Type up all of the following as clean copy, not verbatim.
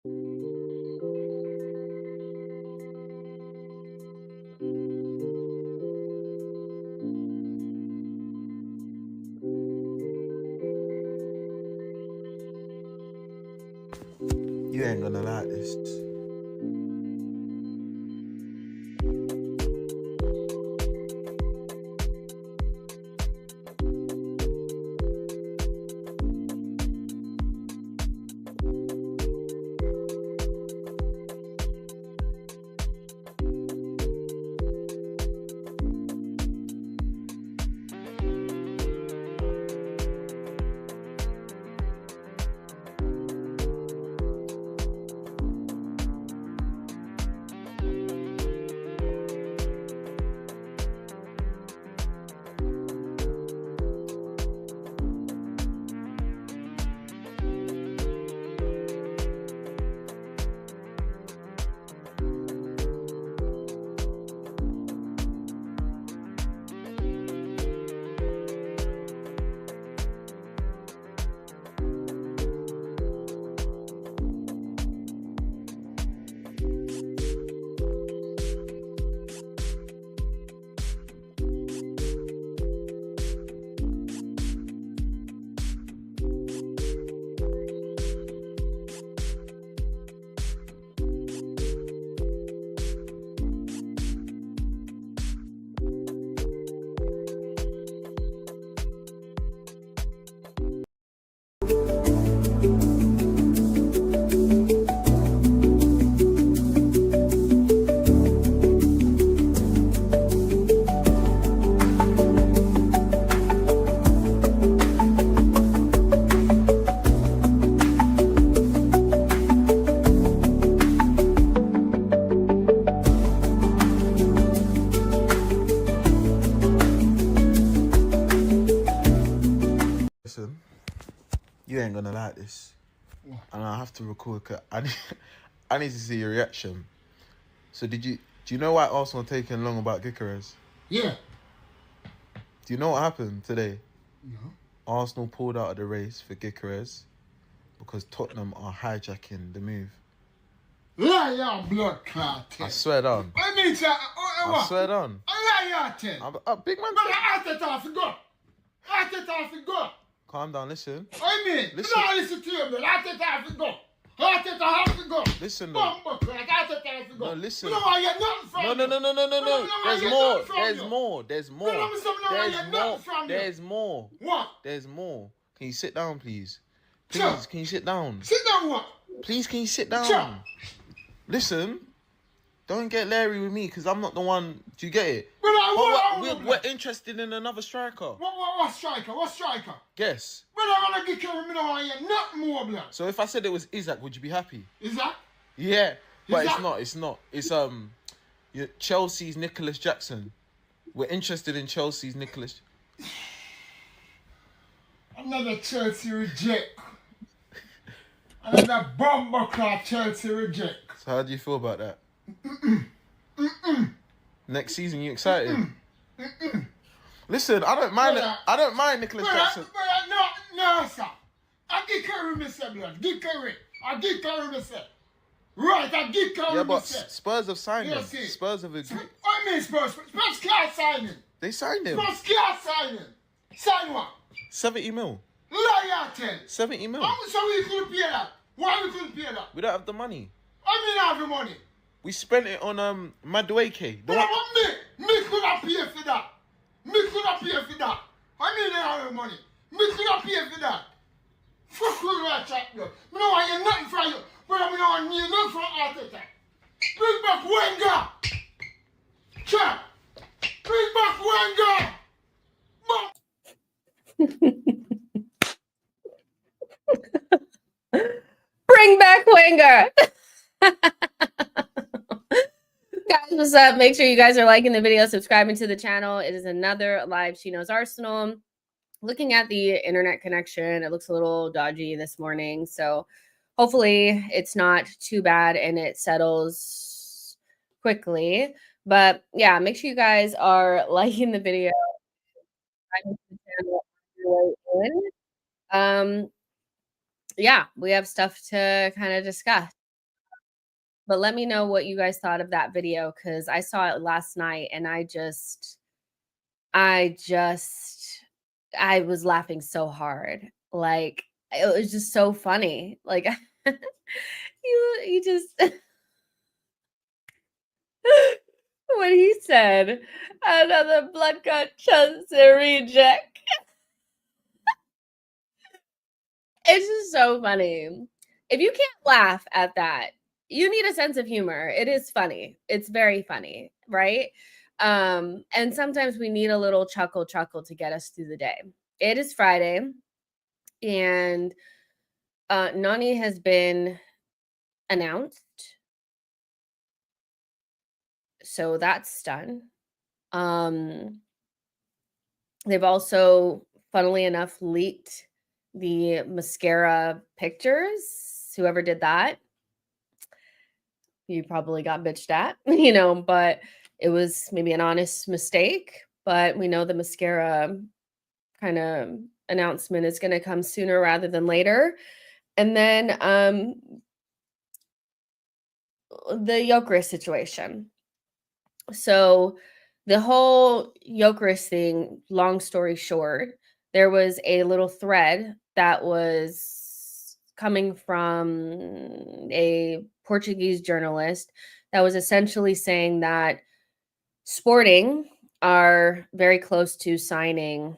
You ain't gonna like this. Listen, you ain't gonna like this. What? And I have to record. I need to see your reaction. So do you know why Arsenal are taking long about Gyokeres? Yeah. Do you know what happened today? No. Arsenal pulled out of the race for Gyokeres because Tottenham are hijacking the move. Liar, blood clot. I swear down. I mean, sir, I swear down. liar, Big man. but I have to talk go. I have to talk go. Calm down, listen. I mean, Listen. no, listen to you, blood. I have to talk go. I have to go. Listen, though. Bumbo clot. I have to talk go. No, listen. No, I get nothing from you. No. There's get more. nothing from There's you. more. There's more. No, I get nothing from you. There's more. What? There's more. Can you sit down, please? Sure. Please, can you sit down? Sit down, what? Please, can you sit down? Sure. Listen, don't get Larry with me because I'm not the one. Do you get it? But We're interested in another striker. What striker? What striker? Guess. But I want to get you, no, I get nothing more, blood. So if I said it was Isak, would you be happy? Is that? Yeah, but Isak? it's not. It's not. It's Chelsea's Nicholas Jackson. We're interested in Chelsea's Nicholas. Another Chelsea reject. Another bomber clock Chelsea reject. So how do you feel about that? Next season, you excited? Listen, I don't mind. I don't mind Nicholas Jackson. No, sir. I get carry myself, blood. Get carry. I get carry myself. Right, I get carry Yeah, but myself. Spurs have signed him. Yes, yes. Spurs have agreed. I mean Spurs. Spurs can't sign him. They signed him. Spurs can't sign him. Sign what? 70 mil. Liar, 10. 70 mil. So we couldn't pay that. Why we couldn't pay that? We don't have the money. I mean, I have the money. We spent it on Madueke. But I want me could not pay for that. Me could not pay for that. I mean, I have the money. Me could not pay for that. Fuck you, right, chat, bro. Me know I get nothing from you, but I mean, I need nothing from Arteta. Bring back Wenger. Chat. Bring back Wenger. Bring back Wenger. Guys, what's up? Make sure you guys are liking the video, subscribing to the channel. It is another live Chino's Arsenal. Looking at the internet connection, it looks a little dodgy this morning. So hopefully it's not too bad and it settles quickly. But yeah, make sure you guys are liking the video. Subscribing to the channel. Yeah, we have stuff to kind of discuss. But let me know what you guys thought of that video, because I saw it last night and I was laughing so hard. Like, it was just so funny. Like, you just when he said another blood cut chance reject. It's just so funny. If you can't laugh at that, you need a sense of humor. It is funny. It's very funny, right? And sometimes we need a little chuckle to get us through the day. It is Friday, and Noni has been announced. So that's done. They've also, funnily enough, leaked the mascara pictures. Whoever did that, you probably got bitched at, but it was maybe an honest mistake. But we know the mascara kind of announcement is going to come sooner rather than later. And then the Gyokeres situation. So the whole Gyokeres thing, long story short, there was a little thread that was coming from a Portuguese journalist that was essentially saying that Sporting are very close to signing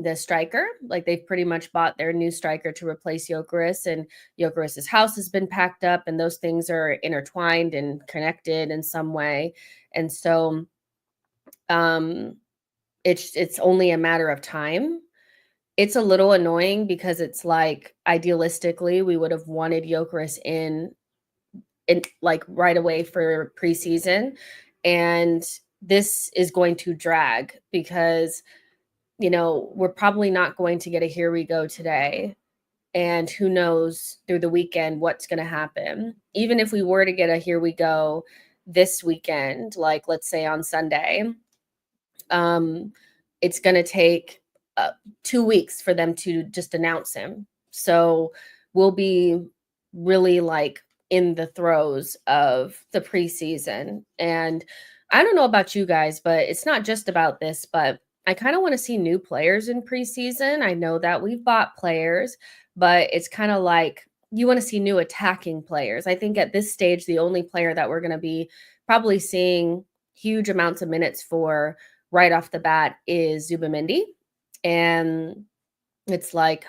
the striker. Like, they've pretty much bought their new striker to replace Gyokeres, and Gyokeres' house has been packed up, and those things are intertwined and connected in some way. And so it's only a matter of time. It's a little annoying because it's like, idealistically, we would have wanted Gyokeres in like right away for preseason, and this is going to drag because we're probably not going to get a here we go today, and who knows through the weekend what's going to happen. Even if we were to get a here we go this weekend, like let's say on Sunday, it's going to take 2 weeks for them to just announce him. So we'll be really like in the throes of the preseason. And I don't know about you guys, but it's not just about this, but I kind of want to see new players in preseason. I know that we've bought players, but it's kind of like you want to see new attacking players. I think at this stage, the only player that we're going to be probably seeing huge amounts of minutes for right off the bat is Zubamendi. And it's like,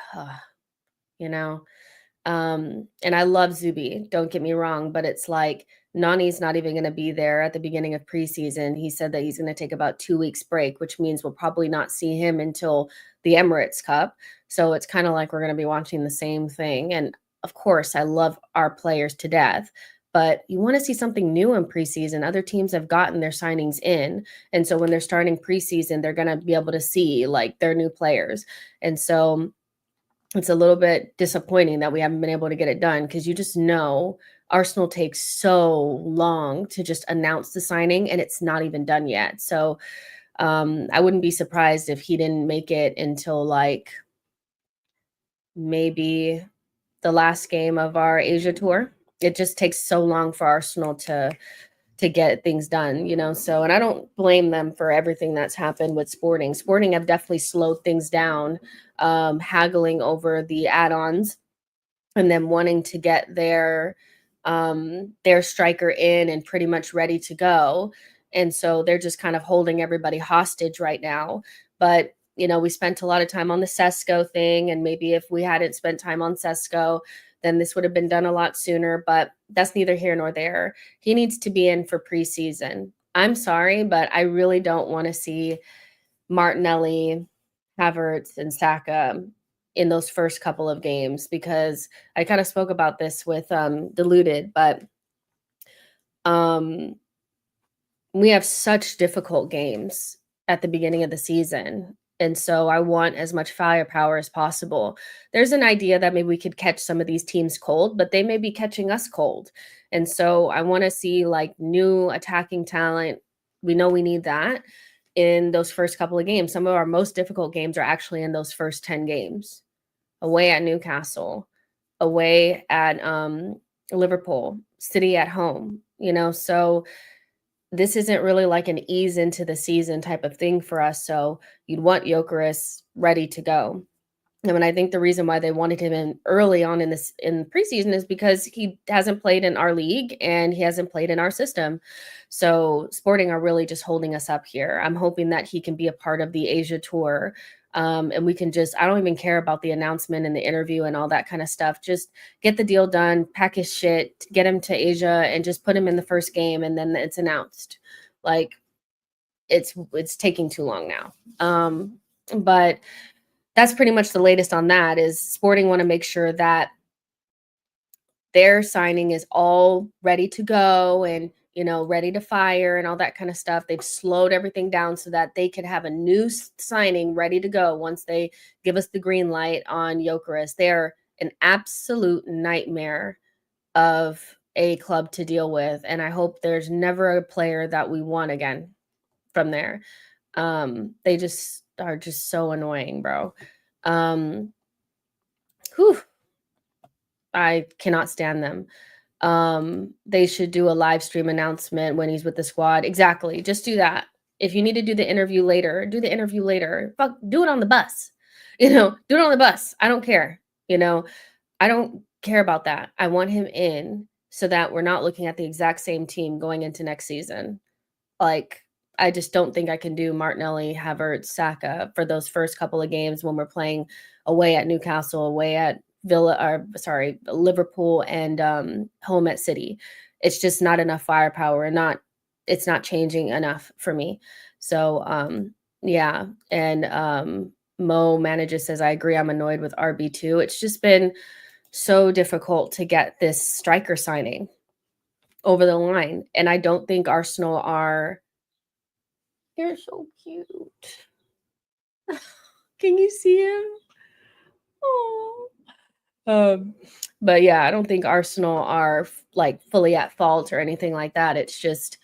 and I love Zubi, don't get me wrong, but it's like Nani's not even going to be there at the beginning of preseason. He said that he's going to take about 2 weeks break, which means we'll probably not see him until the Emirates Cup. So it's kind of like we're going to be watching the same thing. And of course, I love our players to death, but you want to see something new in preseason. Other teams have gotten their signings in. And so when they're starting preseason, they're going to be able to see like their new players. And so it's a little bit disappointing that we haven't been able to get it done, because you just know Arsenal takes so long to just announce the signing and it's not even done yet. So I wouldn't be surprised if he didn't make it until like maybe the last game of our Asia tour. It just takes so long for Arsenal to get things done, so, and I don't blame them for everything that's happened with Sporting have definitely slowed things down, haggling over the add-ons and then wanting to get their striker in and pretty much ready to go. And so they're just kind of holding everybody hostage right now. But we spent a lot of time on the Sesko thing, and maybe if we hadn't spent time on Sesko, then this would have been done a lot sooner, but that's neither here nor there. He needs to be in for preseason. I'm sorry, but I really don't want to see Martinelli, Havertz, and Saka in those first couple of games, because I kind of spoke about this with Deluded, but we have such difficult games at the beginning of the season. And so I want as much firepower as possible. There's an idea that maybe we could catch some of these teams cold, but they may be catching us cold. And so I want to see like new attacking talent. We know we need that in those first couple of games. Some of our most difficult games are actually in those first 10 games. Away at Newcastle, away at Liverpool, City at home, so this isn't really like an ease into the season type of thing for us. So you'd want Gyokeres ready to go. I mean, I think the reason why they wanted him in early on in preseason is because he hasn't played in our league and he hasn't played in our system. So Sporting are really just holding us up here. I'm hoping that he can be a part of the Asia tour. And we can I don't even care about the announcement and the interview and all that kind of stuff. Just get the deal done, pack his shit, get him to Asia and just put him in the first game. And then it's announced. Like it's taking too long now. But that's pretty much the latest on that. Is Sporting want to make sure that their signing is all ready to go and ready to fire and all that kind of stuff. They've slowed everything down so that they could have a new signing ready to go once they give us the green light on Gyokeres. They're an absolute nightmare of a club to deal with, and I hope there's never a player that we want again from there. They just are just so annoying, bro. I cannot stand them. They should do a live stream announcement when he's with the squad. Exactly. Just do that. If you need to do the interview later, do the interview later. Fuck, do it on the bus. Do it on the bus. I don't care. I don't care about that. I want him in so that we're not looking at the exact same team going into next season. Like, I just don't think I can do Martinelli, Havertz, Saka for those first couple of games when we're playing away at Newcastle, away at Liverpool, and home at City. It's just not enough firepower, and it's not changing enough for me. So yeah. And Mo Manager says, I agree, I'm annoyed with RB2. It's just been so difficult to get this striker signing over the line. And I don't think Arsenal are. You're so cute. Can you see him? Oh. But yeah, I don't think Arsenal are like fully at fault or anything like that. It just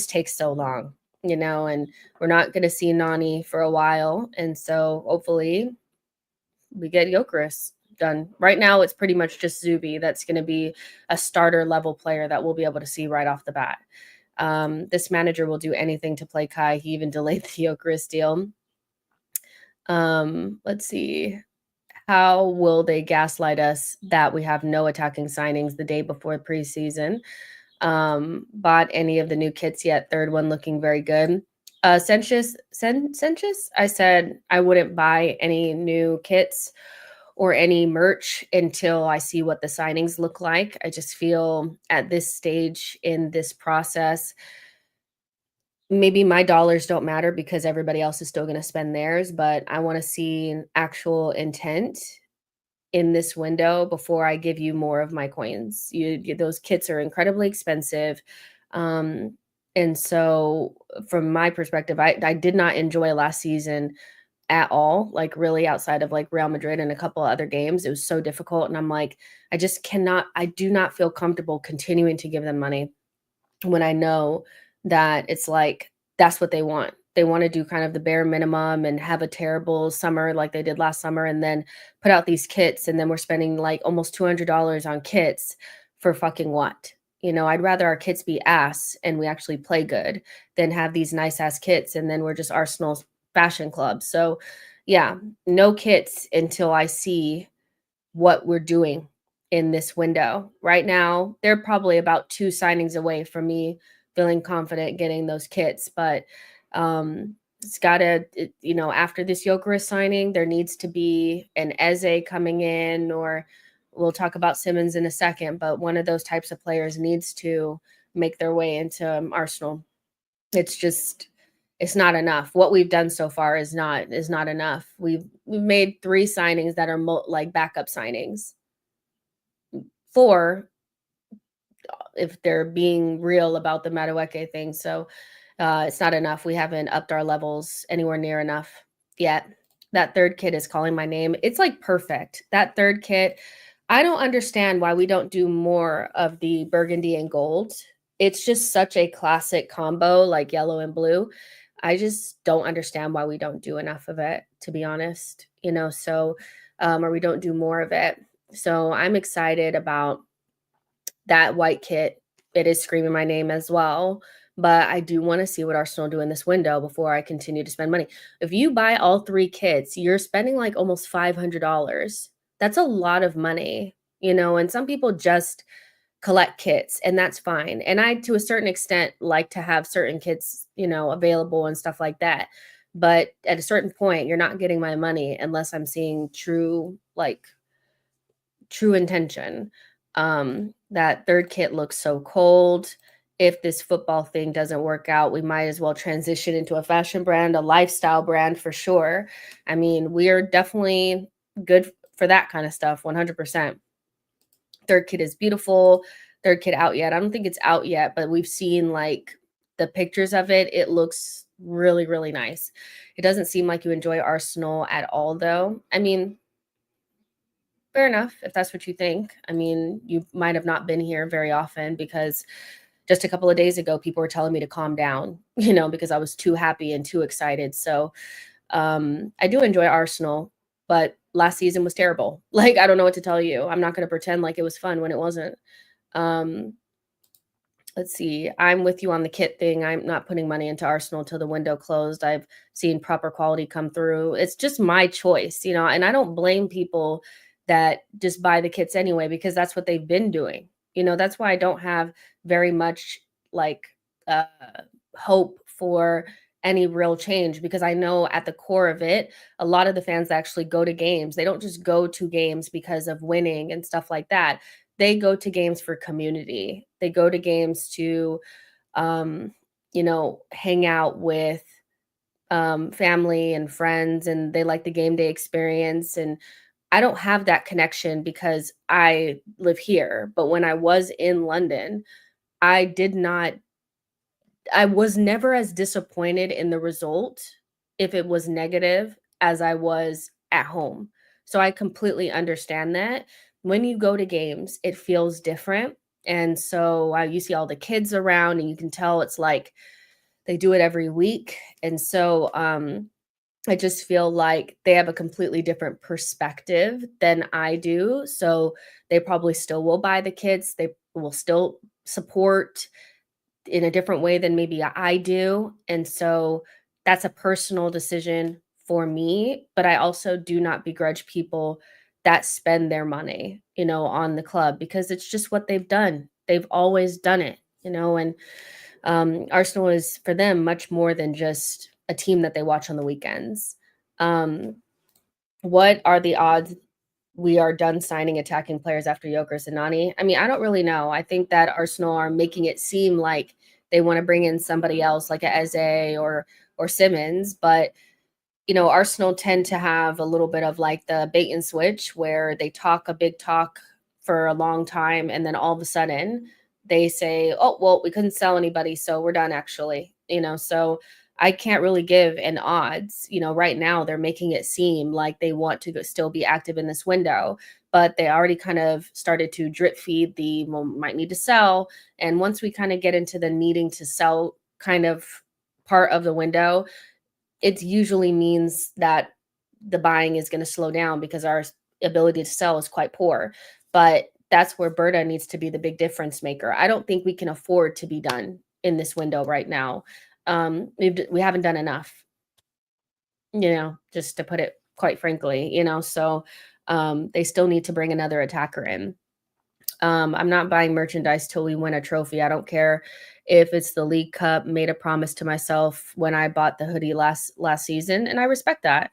takes so long, and we're not going to see Noni for a while. And so hopefully we get Gyokeres done. Right now, it's pretty much just Zubi that's going to be a starter level player that we'll be able to see right off the bat. This manager will do anything to play Kai. He even delayed the Gyokeres deal. Let's see. How will they gaslight us that we have no attacking signings the day before preseason? Bought any of the new kits yet? Third one looking very good. Senchus, I said I wouldn't buy any new kits or any merch until I see what the signings look like. I just feel at this stage in this process, maybe my dollars don't matter because everybody else is still going to spend theirs, but I want to see an actual intent in this window before I give you more of my coins. Those kits are incredibly expensive. And so from my perspective, I did not enjoy last season at all, like really outside of like Real Madrid and a couple of other games. It was so difficult. And I'm like, I do not feel comfortable continuing to give them money when I know that it's like, that's what they want. They want to do kind of the bare minimum and have a terrible summer like they did last summer and then put out these kits. And then we're spending like almost $200 on kits for fucking what? I'd rather our kits be ass and we actually play good than have these nice ass kits. And then we're just Arsenal's fashion club. So yeah, no kits until I see what we're doing in this window. Right now, they're probably about 2 signings away from me feeling confident getting those kits. But it's got to, after this Gyokeres signing, there needs to be an Eze coming in, or we'll talk about Simons in a second, but one of those types of players needs to make their way into Arsenal. It's not enough. What we've done so far is not enough. We've made 3 signings that are like backup signings. 4, if they're being real about the Madueke thing. So it's not enough. We haven't upped our levels anywhere near enough yet. That third kit is calling my name. It's like perfect. That third kit, I don't understand why we don't do more of the burgundy and gold. It's just such a classic combo, like yellow and blue. I just don't understand why we don't do enough of it, to be honest, or we don't do more of it. So I'm excited about that white kit, it is screaming my name as well. But I do want to see what Arsenal do in this window before I continue to spend money. If you buy all 3 kits, you're spending like almost $500. That's a lot of money, you know, and some people just collect kits, and that's fine. And I, to a certain extent, like to have certain kits, you know, available and stuff like that. But at a certain point, you're not getting my money unless I'm seeing true intention. That 3rd kit looks so cold. If this football thing doesn't work out, we might as well transition into a fashion brand, a lifestyle brand for sure. I mean, we are definitely good for that kind of stuff, 100%. 3rd kit is beautiful. 3rd kit out yet? I don't think it's out yet, but we've seen like the pictures of it. It looks really, really nice. It doesn't seem like you enjoy Arsenal at all, though. I mean, fair enough if that's what you think. I mean, you might have not been here very often because just a couple of days ago, people were telling me to calm down, you know, because I was too happy and too excited. So I do enjoy Arsenal, but last season was terrible. Like, I don't know what to tell you. I'm not going to pretend like it was fun when it wasn't. Let's see. I'm with you on the kit thing. I'm not putting money into Arsenal till the window closed. I've seen proper quality come through. It's just my choice, you know, and I don't blame people that just buy the kits anyway, because that's what they've been doing. You know, that's why I don't have very much like hope for any real change, because I know at the core of it, a lot of the fans that actually go to games, they don't just go to games because of winning and stuff like that. They go to games for community. They go to games to, you know, hang out with family and friends, and they like the game day experience. And I don't have that connection because I live here. But when I was in London, I was never as disappointed in the result if it was negative as I was at home. So I completely understand that. When you go to games, it feels different. And so you see all the kids around, and you can tell it's like they do it every week. And so I just feel like they have a completely different perspective than I do. So they probably still will buy the kits. They will still support in a different way than maybe I do. And so that's a personal decision for me. But I also do not begrudge people that spend their money, you know, on the club, because it's just what they've done. They've always done it, you know, and Arsenal is for them much more than just a team that they watch on the weekends. What are the odds we are done signing attacking players after Gyokeres and Noni? I mean, I don't really know. I think that Arsenal are making it seem like they want to bring in somebody else like a Eze or Simons, but you know, Arsenal tend to have a little bit of like the bait and switch where they talk a big talk for a long time, and then all of a sudden they say, "Oh, well, we couldn't sell anybody, so we're done actually." You know, so I can't really give an odds. You know, right now they're making it seem like they want to still be active in this window, but they already kind of started to drip feed the, well, might need to sell. And once we kind of get into the needing to sell kind of part of the window, it usually means that the buying is going to slow down because our ability to sell is quite poor. But that's where Berta needs to be the big difference maker. I don't think we can afford to be done in this window right now. We haven't done enough, you know, just to put it quite frankly, you know, so they still need to bring another attacker in. I'm not buying merchandise till we win a trophy. I don't care if it's the League Cup. Made a promise to myself when I bought the hoodie last season, and I respect that.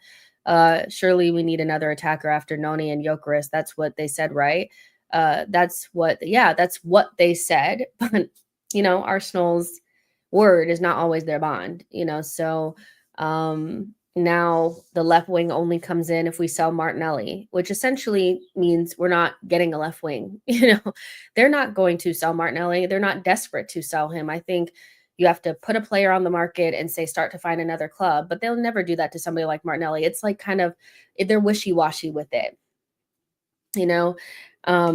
Surely we need another attacker after Noni and Gyokeres. That's what they said, right? That's what they said. But you know, Arsenal's word is not always their bond. You know, so now the left wing only comes in if we sell Martinelli, which essentially means we're not getting a left wing. You know, they're not going to sell Martinelli. They're not desperate to sell him. I think you have to put a player on the market and say, start to find another club, but they'll never do that to somebody like Martinelli. It's like kind of, they're wishy-washy with it, you know?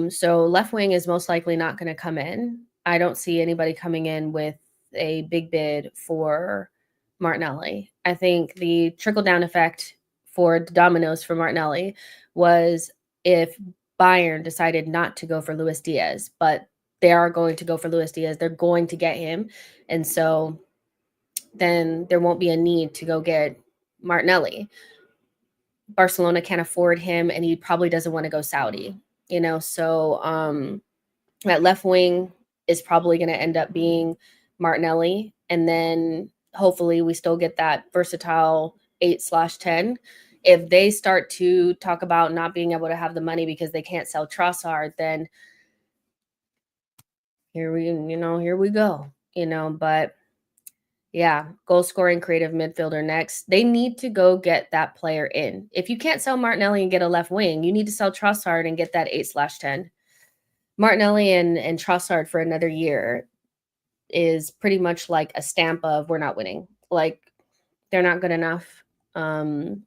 So left wing is most likely not going to come in. I don't see anybody coming in with a big bid for Martinelli. I think the trickle-down effect for the dominoes for Martinelli was if Bayern decided not to go for Luis Diaz, but they are going to go for Luis Diaz. They're going to get him. And so then there won't be a need to go get Martinelli. Barcelona can't afford him, and he probably doesn't want to go Saudi, so that left wing is probably going to end up being Martinelli. And then hopefully we still get that versatile 8/10. If they start to talk about not being able to have the money because they can't sell Trossard, then here we go, but yeah, goal scoring creative midfielder next. They need to go get that player in. If you can't sell Martinelli and get a left wing, you need to sell Trossard and get that 8/10. Martinelli and Trossard for another year is pretty much like a stamp of we're not winning. Like, they're not good enough. And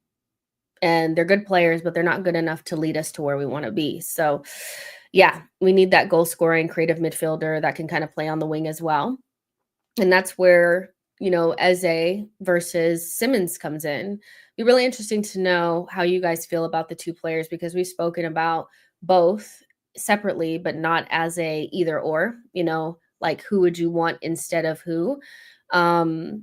they're good players, but they're not good enough to lead us to where we want to be. So yeah, we need that goal scoring creative midfielder that can kind of play on the wing as well. And that's where, Eze versus Simons comes in. It'd be really interesting to know how you guys feel about the two players, because we've spoken about both separately, but not as a either or, like who would you want instead of who. Fabrizio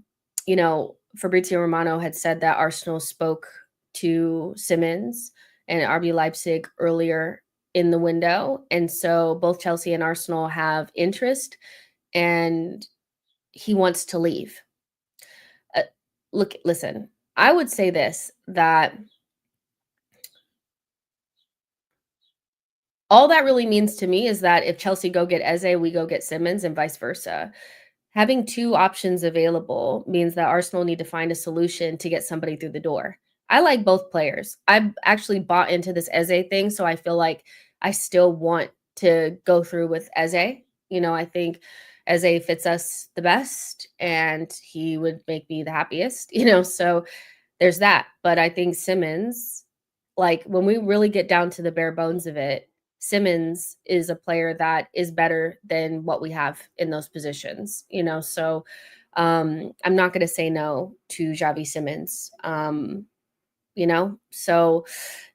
Romano had said that Arsenal spoke to Simons and RB Leipzig earlier in the window. And so both Chelsea and Arsenal have interest, and he wants to leave. Listen, I would say this, that all that really means to me is that if Chelsea go get Eze, we go get Simons, and vice versa. Having two options available means that Arsenal need to find a solution to get somebody through the door. I like both players. I've actually bought into this Eze thing, so I feel like I still want to go through with Eze. I think Eze fits us the best, and he would make me the happiest, so there's that. But I think Simons, like, when we really get down to the bare bones of it, Simons is a player that is better than what we have in those positions, so I'm not going to say no to Xavi Simons, so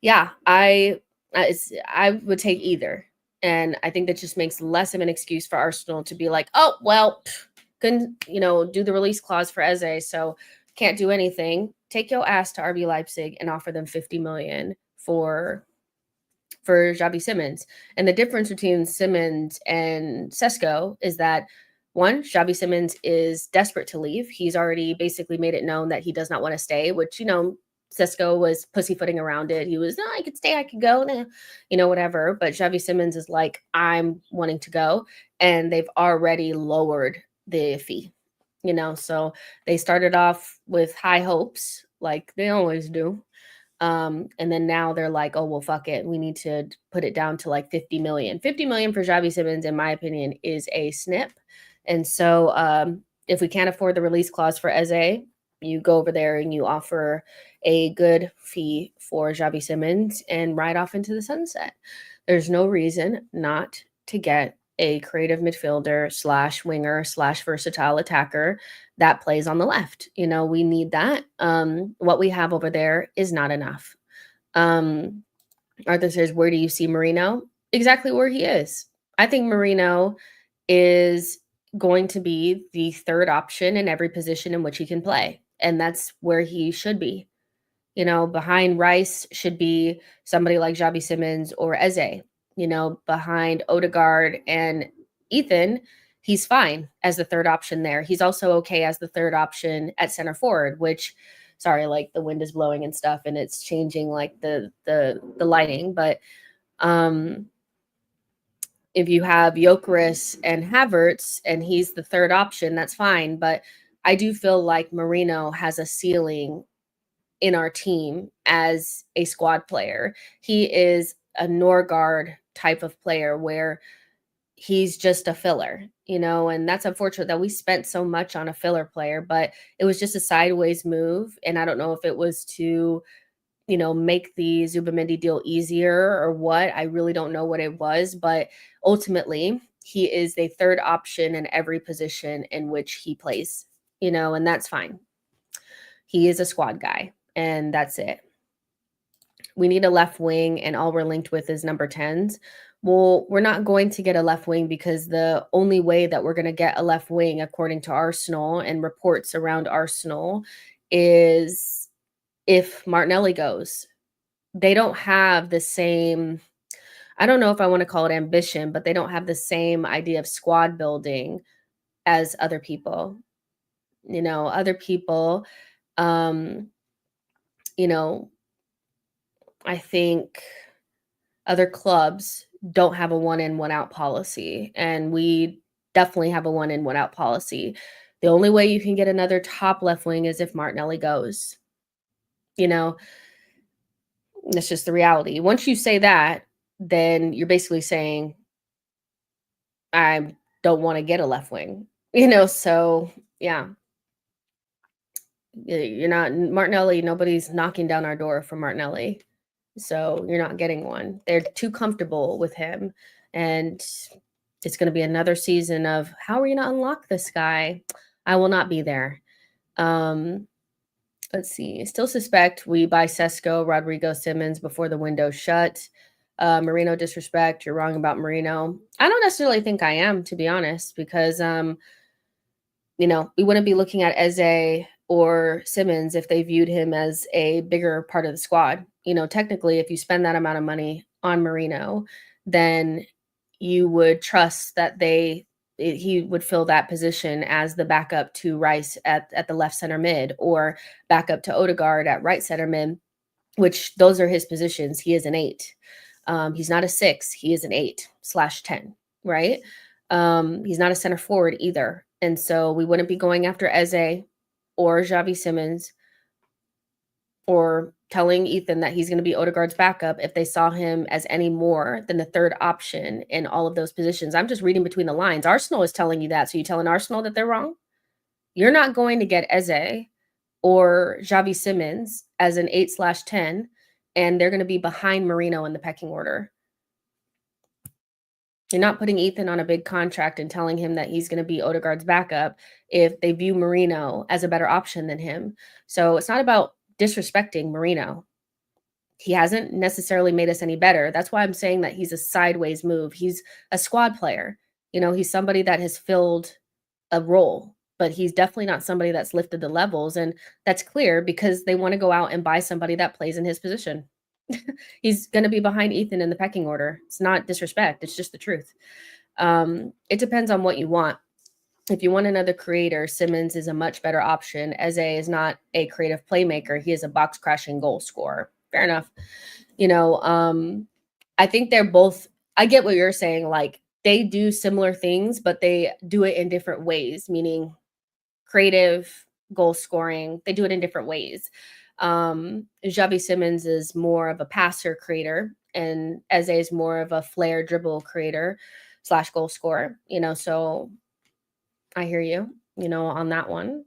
yeah, I would take either. And I think that just makes less of an excuse for Arsenal to be like, oh, well, couldn't, do the release clause for Eze, so can't do anything. Take your ass to RB Leipzig and offer them 50 million for Xavi Simons. And the difference between Simons and Sesko is that, one, Xavi Simons is desperate to leave. He's already basically made it known that he does not want to stay, which, Sesko was pussyfooting around it. He was, no, I could stay, I could go, whatever. But Xavi Simons is like, I'm wanting to go. And they've already lowered the fee, so they started off with high hopes, like they always do. And then now they're like, oh, well, fuck it. We need to put it down to like 50 million. 50 million for Xavi Simons, in my opinion, is a snip. And so if we can't afford the release clause for Eze, you go over there and you offer a good fee for Xavi Simons and ride off into the sunset. There's no reason not to get a creative midfielder / winger / versatile attacker that plays on the left. We need that. What we have over there is not enough. Arthur says, where do you see Merino? Exactly where he is. I think Merino is going to be the third option in every position in which he can play. And that's where he should be. Behind Rice should be somebody like Xavi Simons or Eze. Behind Odegaard and Ethan, he's fine as the third option there. He's also okay as the third option at center forward, which, sorry, like the wind is blowing and stuff and it's changing like the lighting. But if you have Gyokeres and Havertz and he's the third option, that's fine. But I do feel like Merino has a ceiling in our team as a squad player. He is a Norgard type of player where he's just a filler, and that's unfortunate that we spent so much on a filler player, but it was just a sideways move. And I don't know if it was to, make the Zubamendi deal easier or what. I really don't know what it was, but ultimately he is the third option in every position in which he plays, and that's fine. He is a squad guy, and that's it. We need a left wing, and all we're linked with is number 10s. Well, we're not going to get a left wing because the only way that we're going to get a left wing, according to Arsenal and reports around Arsenal, is if Martinelli goes. They don't have the same, I don't know if I want to call it ambition, but they don't have the same idea of squad building as other people. You know, other people, you know, I think other clubs don't have a one in, one out policy. And we definitely have a one in, one out policy. The only way you can get another top left wing is if Martinelli goes. You know, that's just the reality. Once you say that, then you're basically saying, I don't want to get a left wing. You know, so yeah. You're not Martinelli, nobody's knocking down our door for Martinelli. So you're not getting one. They're too comfortable with him. And it's going to be another season of how are you going to unlock this guy? I will not be there. Let's see. Still suspect we buy Sesko, Rodrigo, Simons before the window shut. Merino disrespect. You're wrong about Merino. I don't necessarily think I am, to be honest, because you know, we wouldn't be looking at Eze or Simons if they viewed him as a bigger part of the squad. You know, technically, if you spend that amount of money on Merino, then you would trust that he would fill that position as the backup to Rice at the left center mid, or backup to Odegaard at right center mid, which those are his positions. He is an 8. He's not a 6. He is an 8/10, right? He's not a center forward either. And so we wouldn't be going after Eze or Xavi Simons or telling Ethan that he's going to be Odegaard's backup if they saw him as any more than the third option in all of those positions. I'm just reading between the lines. Arsenal is telling you that. So you telling Arsenal that they're wrong? You're not going to get Eze or Xavi Simons as an 8/10, and they're going to be behind Merino in the pecking order. You're not putting Ethan on a big contract and telling him that he's going to be Odegaard's backup if they view Merino as a better option than him. So it's not about disrespecting Merino. He hasn't necessarily made us any better. That's why I'm saying that he's a sideways move. He's a squad player. You know, he's somebody that has filled a role, but he's definitely not somebody that's lifted the levels. And that's clear because they want to go out and buy somebody that plays in his position. He's going to be behind Ethan in the pecking order. It's not disrespect. It's just the truth. It depends on what you want. If you want another creator, Simons is a much better option. Eze is not a creative playmaker. He is a box crashing goal scorer. Fair enough. You know, I think they're both, I get what you're saying. Like they do similar things, but they do it in different ways, meaning creative goal scoring. They do it in different ways. Xavi Simons is more of a passer creator and Eze is more of a flair dribble creator / goal scorer, you know, so I hear you, you know, on that one.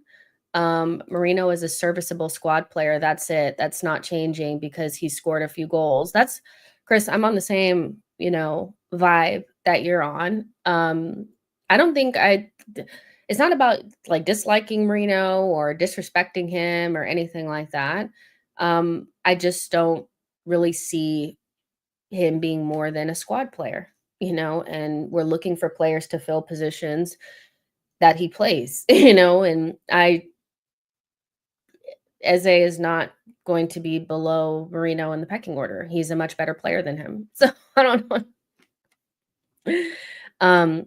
Merino is a serviceable squad player. That's it. That's not changing because he scored a few goals. That's Chris, I'm on the same, you know, vibe that you're on. I don't think it's not about like disliking Merino or disrespecting him or anything like that. I just don't really see him being more than a squad player, you know, and we're looking for players to fill positions that he plays, you know, and Eze is not going to be below Merino in the pecking order. He's a much better player than him. So I don't know.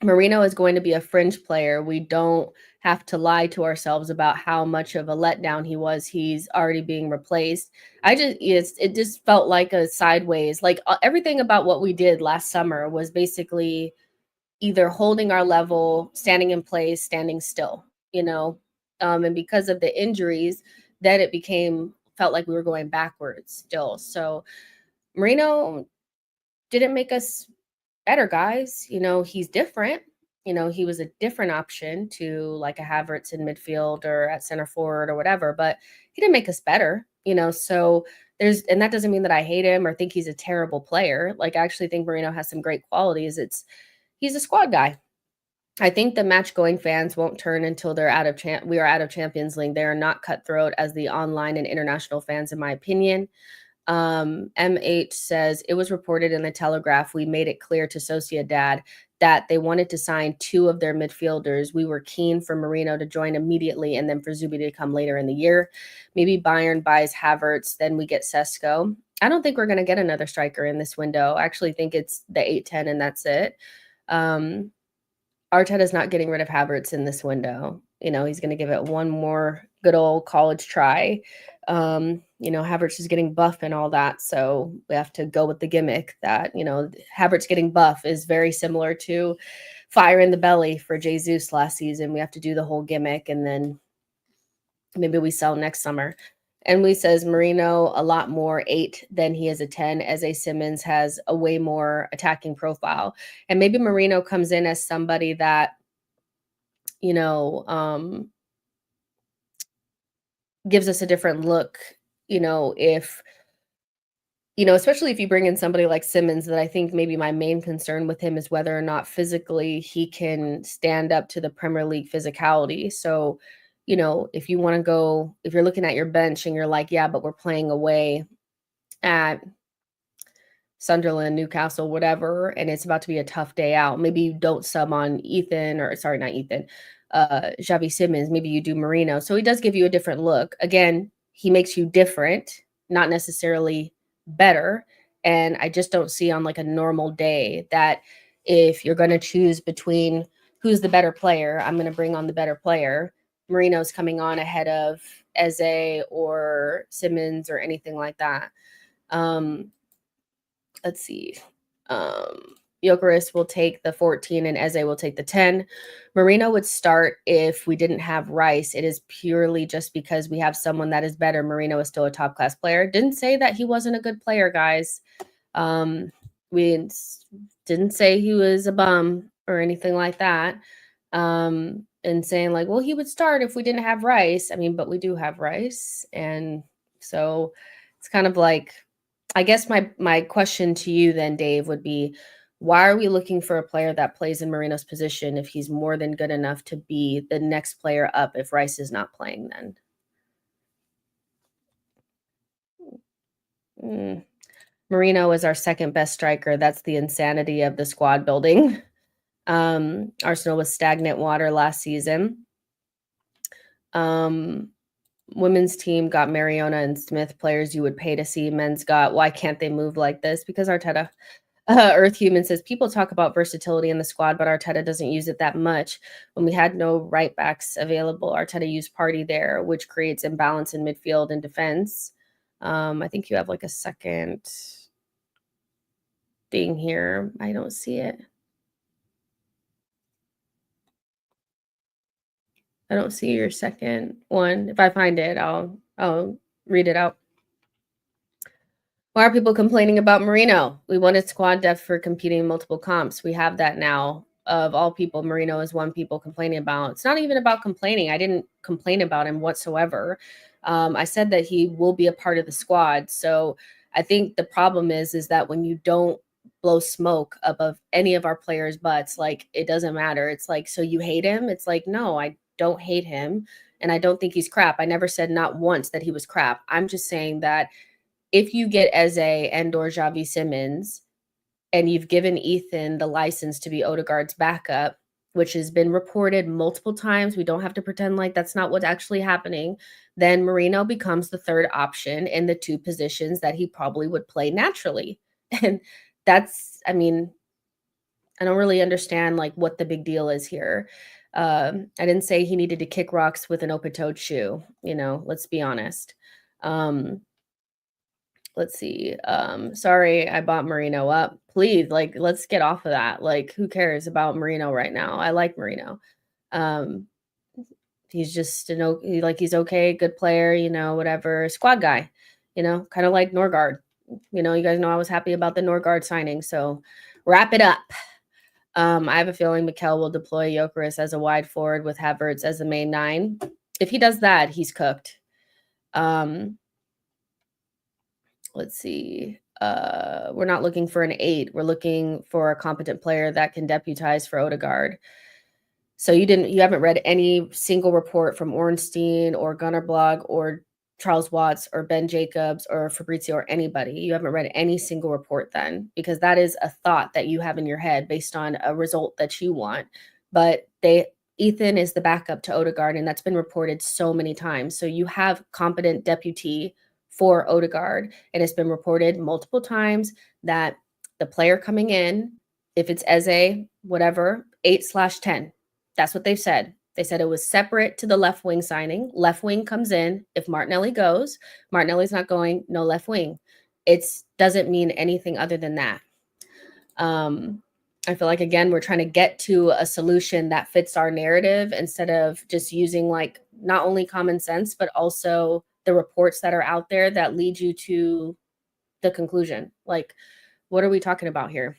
Merino is going to be a fringe player. We don't have to lie to ourselves about how much of a letdown he was. He's already being replaced. It just felt like a sideways, like everything about what we did last summer was basically either holding our level, standing in place, standing still, you know, and because of the injuries, then it felt like we were going backwards still. So Merino didn't make us better, guys. You know, he's different. You know, he was a different option to like a Havertz in midfield or at center forward or whatever, but he didn't make us better, you know, so and that doesn't mean that I hate him or think he's a terrible player. Like, I actually think Merino has some great qualities. He's a squad guy. I think the match going fans won't turn until they're we are out of Champions League. They are not cutthroat as the online and international fans, in my opinion. MH says, it was reported in the Telegraph. We made it clear to Sociedad that they wanted to sign 2 of their midfielders. We were keen for Merino to join immediately and then for Zubi to come later in the year. Maybe Bayern buys Havertz, then we get Sesko. I don't think we're going to get another striker in this window. I actually think it's the 8-10 and that's it. Arteta's not getting rid of Havertz in this window. You know, he's going to give it one more good old college try. You know, Havertz is getting buff and all that. So we have to go with the gimmick that, you know, Havertz getting buff is very similar to fire in the belly for Jesus last season. We have to do the whole gimmick and then maybe we sell next summer. And we says Merino a lot more 8 than he is a 10. Eze Simons has a way more attacking profile. And maybe Merino comes in as somebody that, you know, gives us a different look, you know, if, you know, especially if you bring in somebody like Simons, that I think maybe my main concern with him is whether or not physically he can stand up to the Premier League physicality. So, you know, if you want to go, if you're looking at your bench and you're like, yeah, but we're playing away at Sunderland, Newcastle, whatever, and it's about to be a tough day out, maybe you don't sub on Ethan, or sorry, not Ethan, Xavi Simons, maybe you do Merino. So he does give you a different look. Again, he makes you different, not necessarily better. And I just don't see on like a normal day that if you're going to choose between who's the better player, I'm going to bring on the better player. Merino's coming on ahead of Eze or Simons or anything like that. Let's see. Gyokeres will take the 14 and Eze will take the 10. Merino would start if we didn't have Rice. It is purely just because we have someone that is better. Merino is still a top-class player. Didn't say that he wasn't a good player, guys. We didn't say he was a bum or anything like that. And saying like, well, he would start if we didn't have Rice. I mean, but we do have Rice. And so it's kind of like, I guess my question to you then, Dave, would be, why are we looking for a player that plays in Merino's position if he's more than good enough to be the next player up if Rice is not playing then? Merino is our second best striker. That's the insanity of the squad building. Arsenal was stagnant water last season. Women's team got Mariona and Smith, players you would pay to see. Men's got, why can't they move like this? Because Arteta. Earth Human says, people talk about versatility in the squad, but Arteta doesn't use it that much. When we had no right backs available, Arteta used Party there, which creates imbalance in midfield and defense. I think you have like a second thing here. I don't see it. I don't see your second one. If I find it, I'll read it out. Why are people complaining about Merino? We wanted squad depth for competing in multiple comps. We have that now. Of all people, Merino is one people complaining about. It's not even about complaining. I didn't complain about him whatsoever. I said that he will be a part of the squad. So I think the problem is that when you don't blow smoke above any of our players' butts, like, it doesn't matter. It's like, so you hate him? It's like, no, I don't hate him. And I don't think he's crap. I never said not once that he was crap. I'm just saying that if you get Eze and or Xavi Simons and you've given Ethan the license to be Odegaard's backup, which has been reported multiple times, we don't have to pretend like that's not what's actually happening, then Merino becomes the third option in the 2 positions that he probably would play naturally. And that's, I mean, I don't really understand like what the big deal is here. I didn't say he needed to kick rocks with an open-toed shoe, you know, let's be honest. Let's see. Sorry, I bought Merino up. Please, like, let's get off of that. Like, who cares about Merino right now? I like Merino. He's just, you know, he's okay, good player, you know, whatever. Squad guy, you know, kind of like Norgard. You know, you guys know I was happy about the Norgard signing. So wrap it up. I have a feeling Mikel will deploy Gyokeres as a wide forward with Havertz as the main 9. If he does that, he's cooked. Let's see. We're not looking for an 8. We're looking for a competent player that can deputize for Odegaard. So you haven't read any single report from Ornstein or Gunner Blog or Charles Watts or Ben Jacobs or Fabrizio or anybody. You haven't read any single report then, because that is a thought that you have in your head based on a result that you want. But Ethan is the backup to Odegaard, and that's been reported so many times. So you have competent deputy for Odegaard, and it's been reported multiple times that the player coming in, if it's Eze, whatever, 8/10, that's what they've said. They said it was separate to the left wing signing. Left wing comes in. If Martinelli goes, Martinelli's not going, no left wing. It doesn't mean anything other than that. I feel like, again, we're trying to get to a solution that fits our narrative instead of just using like not only common sense, but also the reports that are out there that lead you to the conclusion. Like, what are we talking about here?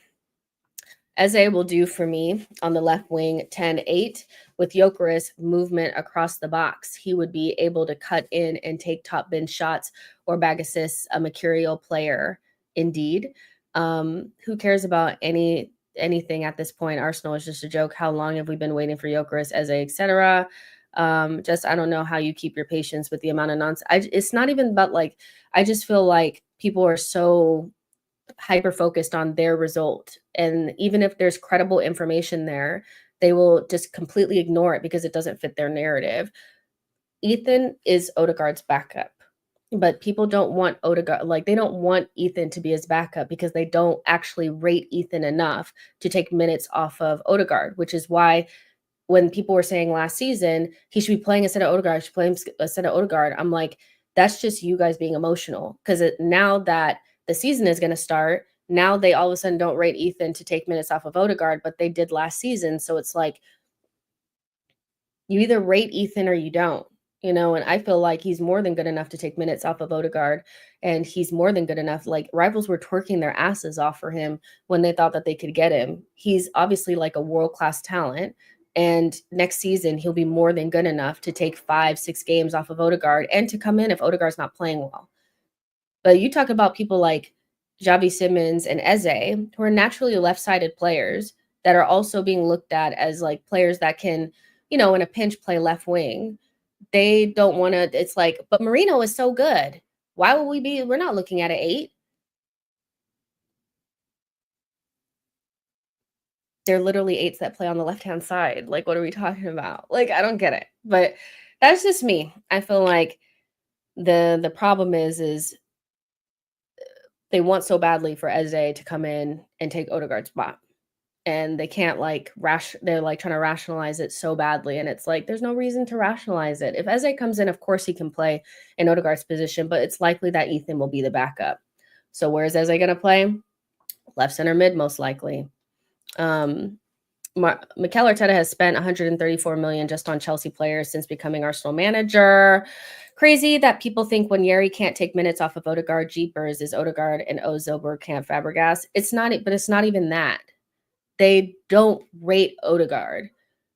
Eze will do for me on the left wing 10-8 with Gyokeres movement across the box. He would be able to cut in and take top bin shots or bag assists, a mercurial player indeed. Who cares about anything at this point? Arsenal is just a joke. How long have we been waiting for Gyokeres, Eze, etc.? Just I don't know how you keep your patience with the amount of nonsense. It's not even about like, I just feel like people are so hyper focused on their result, and even if there's credible information there, they will just completely ignore it because it doesn't fit their narrative. Ethan is Odegaard's backup, but people don't want Odegaard, like they don't want Ethan to be his backup because they don't actually rate Ethan enough to take minutes off of Odegaard, which is why when people were saying last season he should be playing instead of Odegaard, should play instead of Odegaard, I'm like, that's just you guys being emotional, because now that the season is going to start, now they all of a sudden don't rate Ethan to take minutes off of Odegaard, but they did last season. So it's like, you either rate Ethan or you don't, and I feel like he's more than good enough to take minutes off of Odegaard, and he's more than good enough. Like, rivals were twerking their asses off for him when they thought that they could get him. He's obviously like a world-class talent, and next season he'll be more than good enough to take 5-6 games off of Odegaard and to come in if Odegaard's not playing well. But you talk about people like Xavi Simons and Eze, who are naturally left-sided players that are also being looked at as like players that can, in a pinch play left wing. They don't want to, it's like, but Merino is so good. Why would we're not looking at an 8. They're literally 8s that play on the left-hand side. Like, what are we talking about? Like, I don't get it. But that's just me. I feel like the problem is they want so badly for Eze to come in and take Odegaard's spot. And they can't they're like trying to rationalize it so badly. And it's like, there's no reason to rationalize it. If Eze comes in, of course he can play in Odegaard's position, but it's likely that Ethan will be the backup. So where's Eze going to play? Left center mid, most likely. Mikel Arteta has spent 134 million just on Chelsea players since becoming Arsenal manager. Crazy that people think Nwaneri can't take minutes off of Odegaard. Jeepers, is Odegaard and Ozil Bergkamp Fabregas. It's not, but it's not even that. They don't rate Odegaard,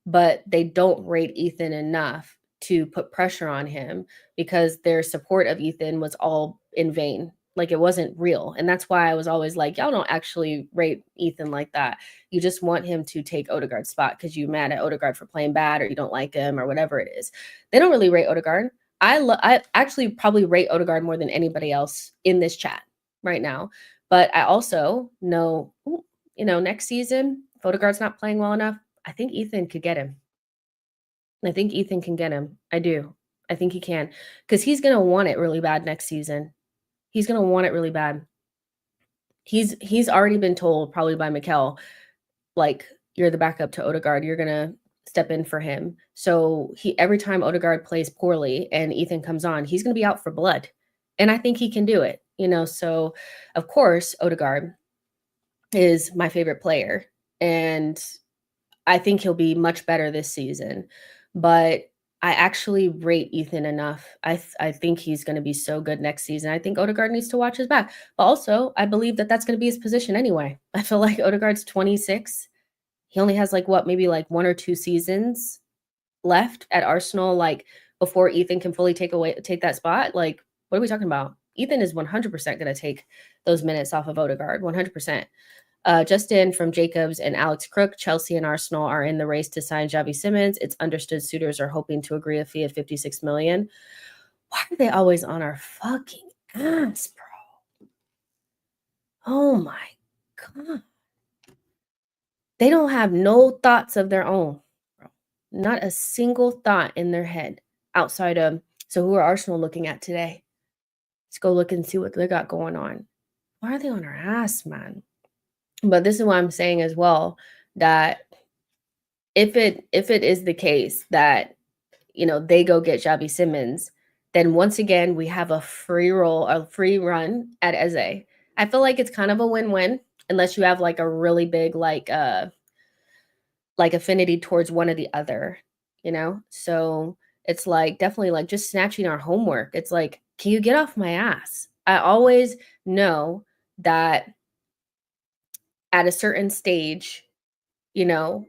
but they don't rate Ethan enough to put pressure on him because their support of Ethan was all in vain. Like, it wasn't real. And that's why I was always like, y'all don't actually rate Ethan like that. You just want him to take Odegaard's spot because you're mad at Odegaard for playing bad or you don't like him or whatever it is. They don't really rate Odegaard. I actually probably rate Odegaard more than anybody else in this chat right now. But I also know, next season, if Odegaard's not playing well enough, I think Ethan could get him. I think Ethan can get him. I do. I think he can. Because he's going to want it really bad next season. He's going to want it really bad. He's already been told, probably by Mikel, like, you're the backup to Odegaard. You're going to step in for him. So every time Odegaard plays poorly and Ethan comes on, he's going to be out for blood. And I think he can do it, So, of course, Odegaard is my favorite player. And I think he'll be much better this season. But I actually rate Ethan enough. I think he's going to be so good next season. I think Odegaard needs to watch his back. But also, I believe that that's going to be his position anyway. I feel like Odegaard's 26. He only has maybe 1 or 2 seasons left at Arsenal, before Ethan can fully take that spot. Like, what are we talking about? Ethan is 100% going to take those minutes off of Odegaard, 100%. Just in from Jacobs and Alex Crook, Chelsea and Arsenal are in the race to sign Xavi Simons. It's understood suitors are hoping to agree a fee of 56 million. Why are they always on our fucking ass, bro? Oh my God. They don't have no thoughts of their own, bro. Not a single thought in their head outside of, so who are Arsenal looking at today? Let's go look and see what they got going on. Why are they on our ass, man? But this is what I'm saying as well, that if it is the case that, you know, they go get Xavi Simons, then once again we have a free run at Eze. I feel like it's kind of a win-win unless you have like a really big like affinity towards one or the other, you know? So it's like definitely like just snatching our homework. It's like, can you get off my ass? I always know that at a certain stage, you know,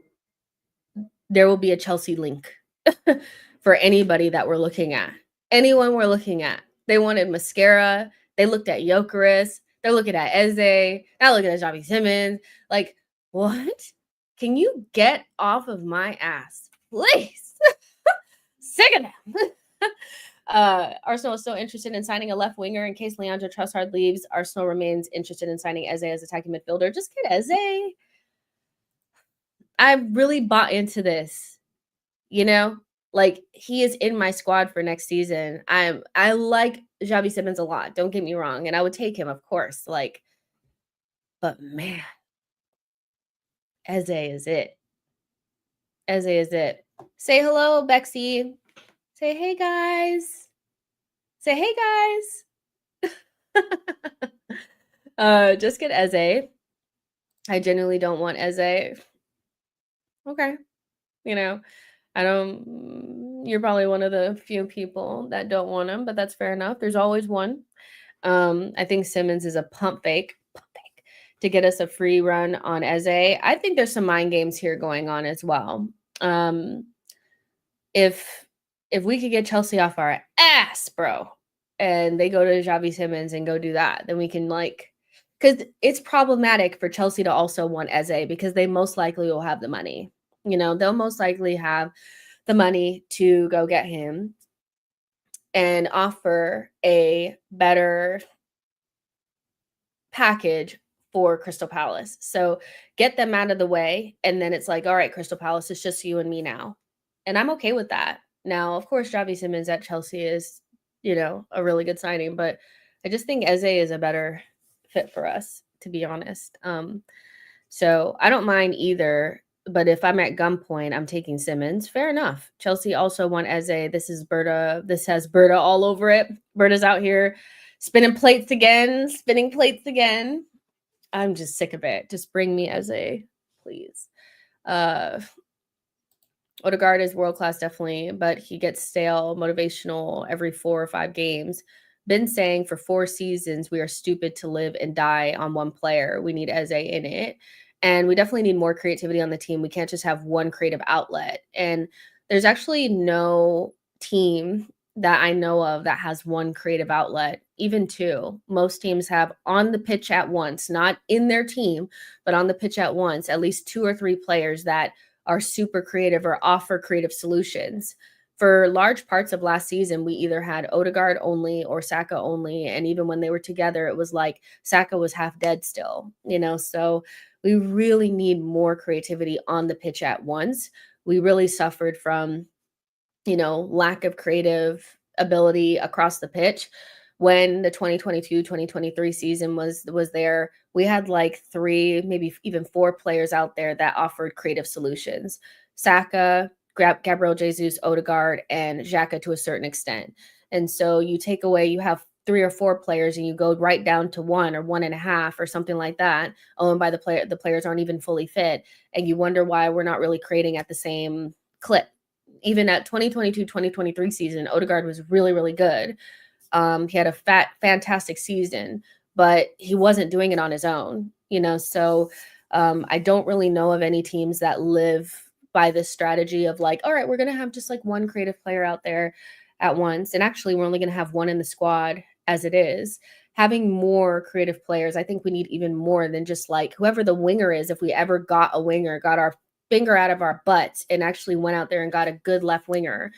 there will be a Chelsea link for anybody that we're looking at. Anyone we're looking at. They wanted mascara. They looked at Gyokeres. They're looking at Eze. They're looking at Xavi Simons. Like, what? Can you get off of my ass, please? Sick of them. Arsenal is still interested in signing a left winger in case Leandro Trossard leaves. Arsenal remains interested in signing Eze as attacking midfielder. Just get Eze. I really bought into this, you know? Like, he is in my squad for next season. I like Xavi Simons a lot. Don't get me wrong. And I would take him, of course. Like, but man, Eze is it. Eze is it. Say hello, Bexy. Say hey, guys. Say hey, guys. Just get Eze. I genuinely don't want Eze. Okay. You know, you're probably one of the few people that don't want him, but that's fair enough. There's always one. I think Simons is a pump fake to get us a free run on Eze. I think there's some mind games here going on as well. If we could get Chelsea off our ass, bro, and they go to Xavi Simons and go do that, then we can because it's problematic for Chelsea to also want Eze because they most likely will have the money. You know, they'll most likely have the money to go get him and offer a better package for Crystal Palace. So get them out of the way. And then it's like, all right, Crystal Palace, it's just you and me now. And I'm okay with that. Now, of course, Xavi Simons at Chelsea is, you know, a really good signing, but I just think Eze is a better fit for us, to be honest. So I don't mind either. But if I'm at gunpoint, I'm taking Simons. Fair enough. Chelsea also want Eze. This is Berta. This has Berta all over it. Berta's out here spinning plates again. I'm just sick of it. Just bring me Eze, please. Odegaard is world-class, definitely, but he gets stale, motivational every 4 or 5 games. Been saying for 4 seasons, we are stupid to live and die on one player. We need Eze in it. And we definitely need more creativity on the team. We can't just have one creative outlet. And there's actually no team that I know of that has one creative outlet, even 2. Most teams have on the pitch at once, not in their team, but on the pitch at once, at least 2 or 3 players that are super creative or offer creative solutions. For large parts of last season, we either had Odegaard only or Saka only. And even when they were together, it was like Saka was half dead still, you know? So we really need more creativity on the pitch at once. We really suffered from, you know, lack of creative ability across the pitch. When the 2022-2023 season was there, we had like 3, maybe even 4 players out there that offered creative solutions. Saka, Gabriel Jesus, Odegaard, and Xhaka to a certain extent. And so you take away, you have 3 or 4 players and you go right down to 1 or 1.5 or something like that. Oh, and by the players aren't even fully fit. And you wonder why we're not really creating at the same clip. Even at 2022-2023 season, Odegaard was really, really good. He had a fantastic season, but he wasn't doing it on his own, you know? So I don't really know of any teams that live by this strategy of like, all right, we're going to have just like one creative player out there at once. And actually, we're only going to have one in the squad as it is. Having more creative players, I think we need even more than just like whoever the winger is. If we ever got a winger, got our finger out of our butts and actually went out there and got a good left winger,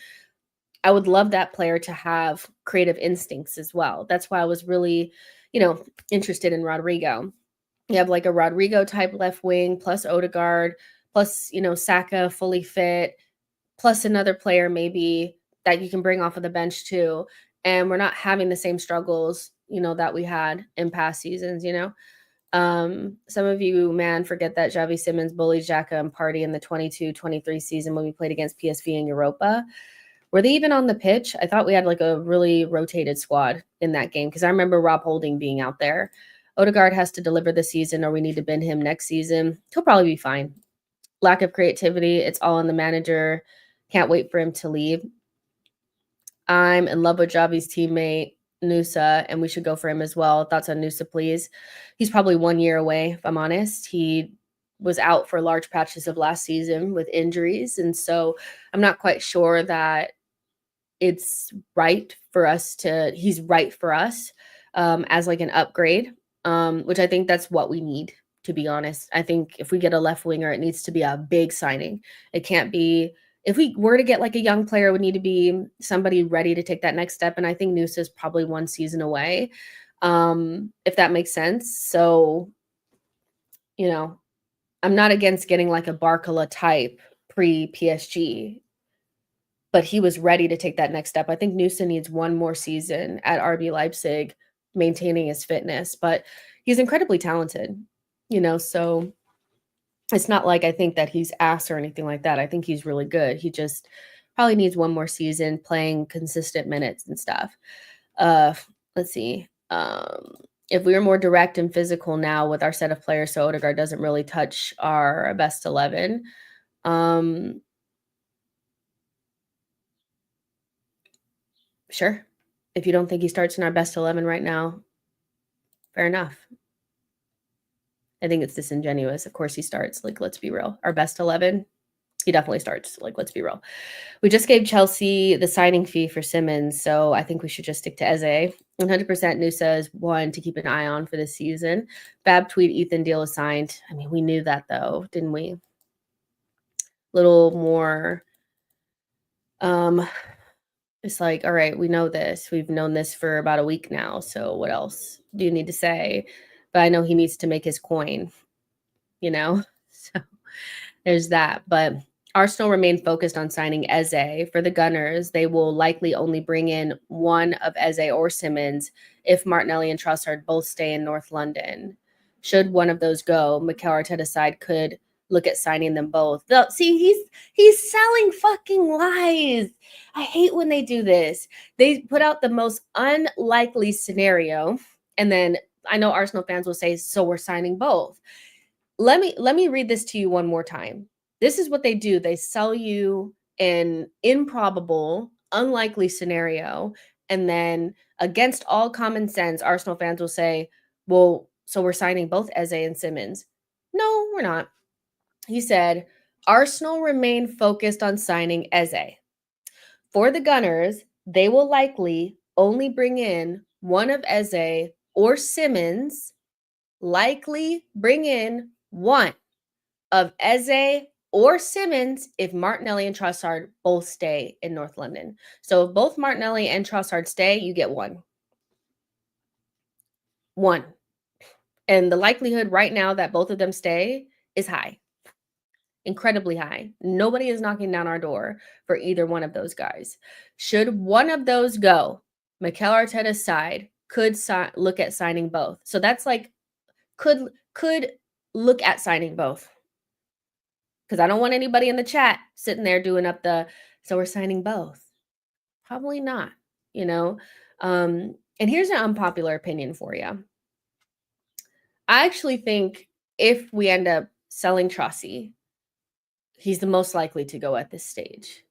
I would love that player to have creative instincts as well. That's why I was really, interested in Rodrigo. You have like a Rodrigo type left wing plus Odegaard plus, Saka fully fit plus another player maybe that you can bring off of the bench too. And we're not having the same struggles, that we had in past seasons, Some of you, forget that Xavi Simons bullied Xhaka and Party in the 22-23 season when we played against PSV in Europa. Were they even on the pitch? I thought we had like a really rotated squad in that game because I remember Rob Holding being out there. Odegaard has to deliver this season or we need to bin him next season. He'll probably be fine. Lack of creativity. It's all on the manager. Can't wait for him to leave. I'm in love with Javi's teammate, Nusa, and we should go for him as well. Thoughts on Nusa, please? He's probably 1 year away, if I'm honest. He was out for large patches of last season with injuries, and so I'm not quite sure that it's right for us he's right for us as like an upgrade, which I think that's what we need, to be honest. I think if we get a left winger, it needs to be a big signing. It can't be, if we were to get like a young player, it would need to be somebody ready to take that next step. And I think Nusa is probably 1 season away, if that makes sense. So, I'm not against getting like a Barcola type pre-PSG, but he was ready to take that next step. I think Nusa needs 1 more season at RB Leipzig, maintaining his fitness, but he's incredibly talented, so it's not like I think that he's ass or anything like that. I think he's really good. He just probably needs 1 more season playing consistent minutes and stuff. Let's see. If we were more direct and physical now with our set of players, so Odegaard doesn't really touch our best 11. Sure. If you don't think he starts in our best 11 right now, fair enough. I think it's disingenuous. Of course he starts. Like, let's be real. Our best 11, he definitely starts. Like, let's be real. We just gave Chelsea the signing fee for Simons, so I think we should just stick to Eze. 100% Nusa is 1 to keep an eye on for this season. Bab tweet, Ethan deal is signed. I mean, we knew that though, didn't we? Little more, it's like, all right, we know this. We've known this for about a week now, so what else do you need to say? But I know he needs to make his coin, So there's that. But Arsenal remain focused on signing Eze. For the Gunners, they will likely only bring in 1 of Eze or Simons if Martinelli and Trossard both stay in North London. Should one of those go, Mikel Arteta's side could look at signing them both. See, he's selling fucking lies. I hate when they do this. They put out the most unlikely scenario, and then I know Arsenal fans will say, so we're signing both. Let me read this to you 1 more time. This is what they do. They sell you an improbable, unlikely scenario, and then against all common sense, Arsenal fans will say, well, so we're signing both Eze and Simons. No, we're not. He said, Arsenal remain focused on signing Eze. For the Gunners, they will likely only bring in 1 of Eze or Simons, likely bring in 1 of Eze or Simons if Martinelli and Trossard both stay in North London. So if both Martinelli and Trossard stay, you get 1. 1. And the likelihood right now that both of them stay is high. Incredibly high. Nobody is knocking down our door for either one of those guys. Should one of those go, Mikel Arteta's side could look at signing both. So that's like could look at signing both. Because I don't want anybody in the chat sitting there doing up so we're signing both. Probably not, And here's an unpopular opinion for you. I actually think if we end up selling Trossi, he's the most likely to go at this stage.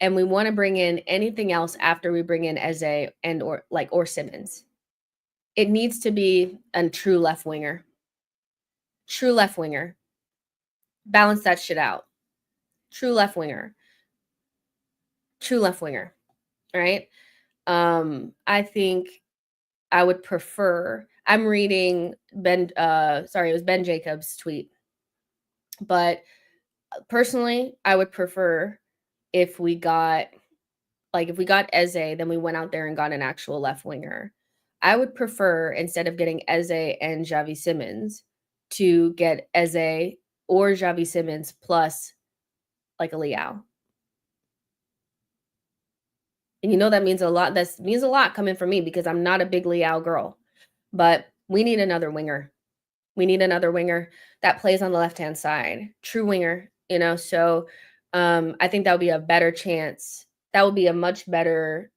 And we want to bring in anything else after we bring in Eze or Simons. It needs to be a true left winger. True left winger. Balance that shit out. True left winger. True left winger. All right. I think I would prefer, I'm reading it was Ben Jacobs' tweet. But personally, I would prefer if we got like if we got Eze, then we went out there and got an actual left winger. I would prefer, instead of getting Eze and Xavi Simons, to get Eze or Xavi Simons plus like a Leao. And you know that means a lot. That means a lot coming from me because I'm not a big Leao girl. But we need another winger. We need another winger that plays on the left-hand side. True winger, you know. So I think that would be a better chance. That would be a much better